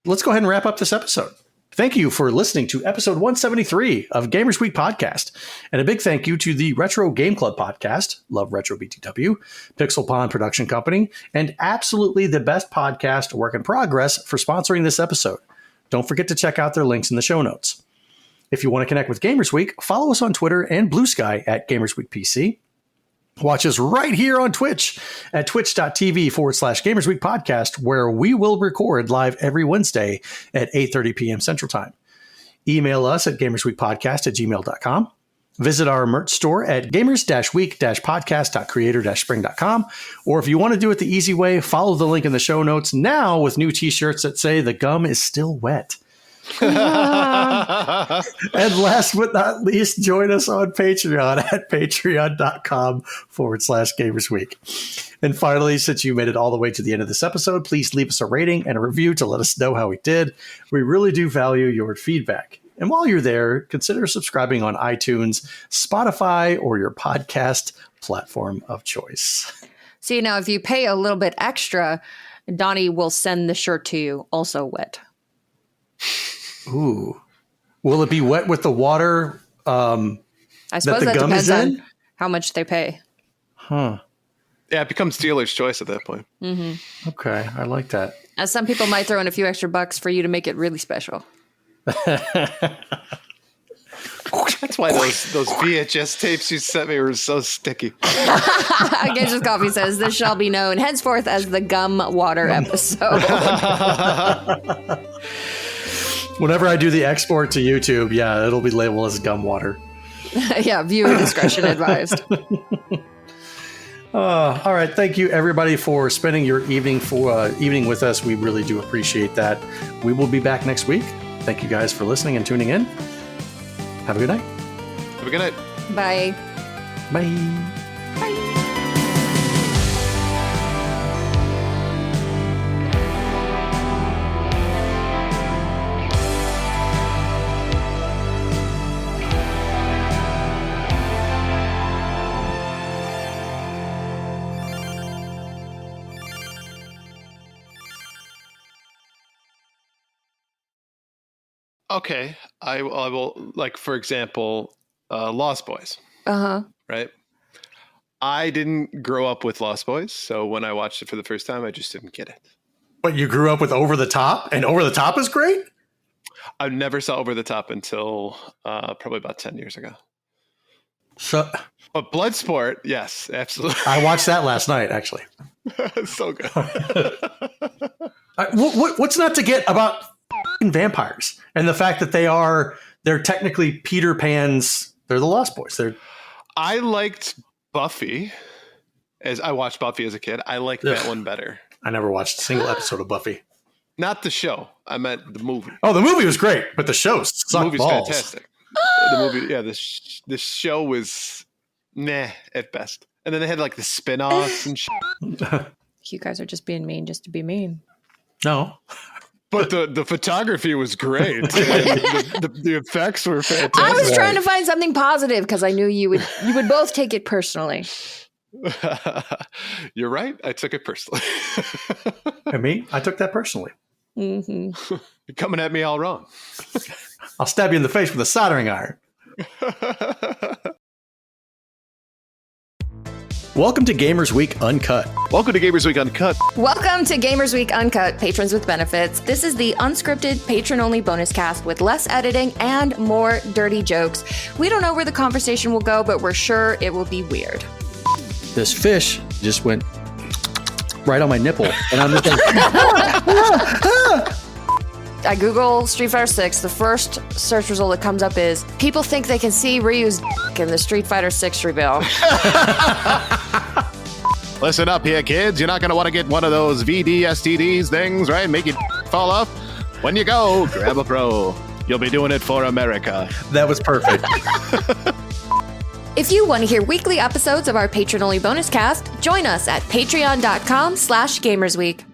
Let's go ahead and wrap up this episode. Thank you for listening to episode 173 of Gamers Week Podcast. And a big thank you to the Retro Game Club Podcast, Love Retro BTW, Pixel Pond Production Company, and absolutely the best podcast, Work in Progress, for sponsoring this episode. Don't forget to check out their links in the show notes. If you want to connect with Gamers Week, follow us on Twitter and Blue Sky at Gamers Week PC. Watch us right here on Twitch at twitch.tv/Gamers Week Podcast, where we will record live every Wednesday at 8:30 p.m. Central Time. Email us at gamersweekpodcast@gmail.com. Visit our merch store at gamers-week-podcast.creator-spring.com. Or if you want to do it the easy way, follow the link in the show notes now with new t-shirts that say the gum is still wet. And last but not least, join us on Patreon at patreon.com/GamersWeek. And finally, since you made it all the way to the end of this episode, please leave us a rating and a review to let us know how we did. We really do value your feedback. And while you're there, consider subscribing on iTunes, Spotify, or your podcast platform of choice. See, now if you pay a little bit extra, Donnie will send the shirt to you also wet. Ooh. Will it be wet with the water I suppose that depends on how much they pay. Huh. Yeah, it becomes dealer's choice at that point. Mm-hmm. Okay, I like that. Some people might throw in a few extra bucks for you to make it really special. That's why those VHS tapes you sent me were so sticky. Gauge's Coffee says this shall be known henceforth as the gum water episode. Whenever I do the export to YouTube, yeah, it'll be labeled as gum water. Yeah, viewer discretion advised. All right. Thank you, everybody, for spending your evening with us. We really do appreciate that. We will be back next week. Thank you guys for listening and tuning in. Have a good night. Have a good night. Bye. Bye. Okay, I will, like, for example, Lost Boys. Uh-huh. Right? I didn't grow up with Lost Boys, so when I watched it for the first time, I just didn't get it. But you grew up with Over the Top, and Over the Top is great? I never saw Over the Top until probably about 10 years ago. So, But Bloodsport, yes, absolutely. I watched that last night, actually. So good. What's not to get about vampires and the fact that they're technically Peter Pan's, they're the Lost Boys. I liked Buffy, as I watched Buffy as a kid. I liked that one better. I never watched a single episode of Buffy. Not the show. I meant the movie. Oh, the movie was great, but the show sucked balls. The movie's fantastic. The movie, yeah, the show was meh at best. And then they had like the spin-offs and shit. You guys are just being mean just to be mean. No. But the photography was great. And the effects were fantastic. I was trying to find something positive because I knew you would both take it personally. You're right. I took it personally. And me? I took that personally. Mm-hmm. You're coming at me all wrong. I'll stab you in the face with a soldering iron. Welcome to Gamers Week Uncut. Welcome to Gamers Week Uncut. Welcome to Gamers Week Uncut, Patrons with Benefits. This is the unscripted, patron-only bonus cast with less editing and more dirty jokes. We don't know where the conversation will go, but we're sure it will be weird. This fish just went right on my nipple, and I'm just like, I Google Street Fighter 6. The first search result that comes up is people think they can see Ryu's in the Street Fighter 6 reveal. Listen up here, kids. You're not going to want to get one of those VD-STDs things, right? Make you fall off. When you go, grab a pro. You'll be doing it for America. That was perfect. If you want to hear weekly episodes of our patron-only bonus cast, join us at patreon.com/gamersweek.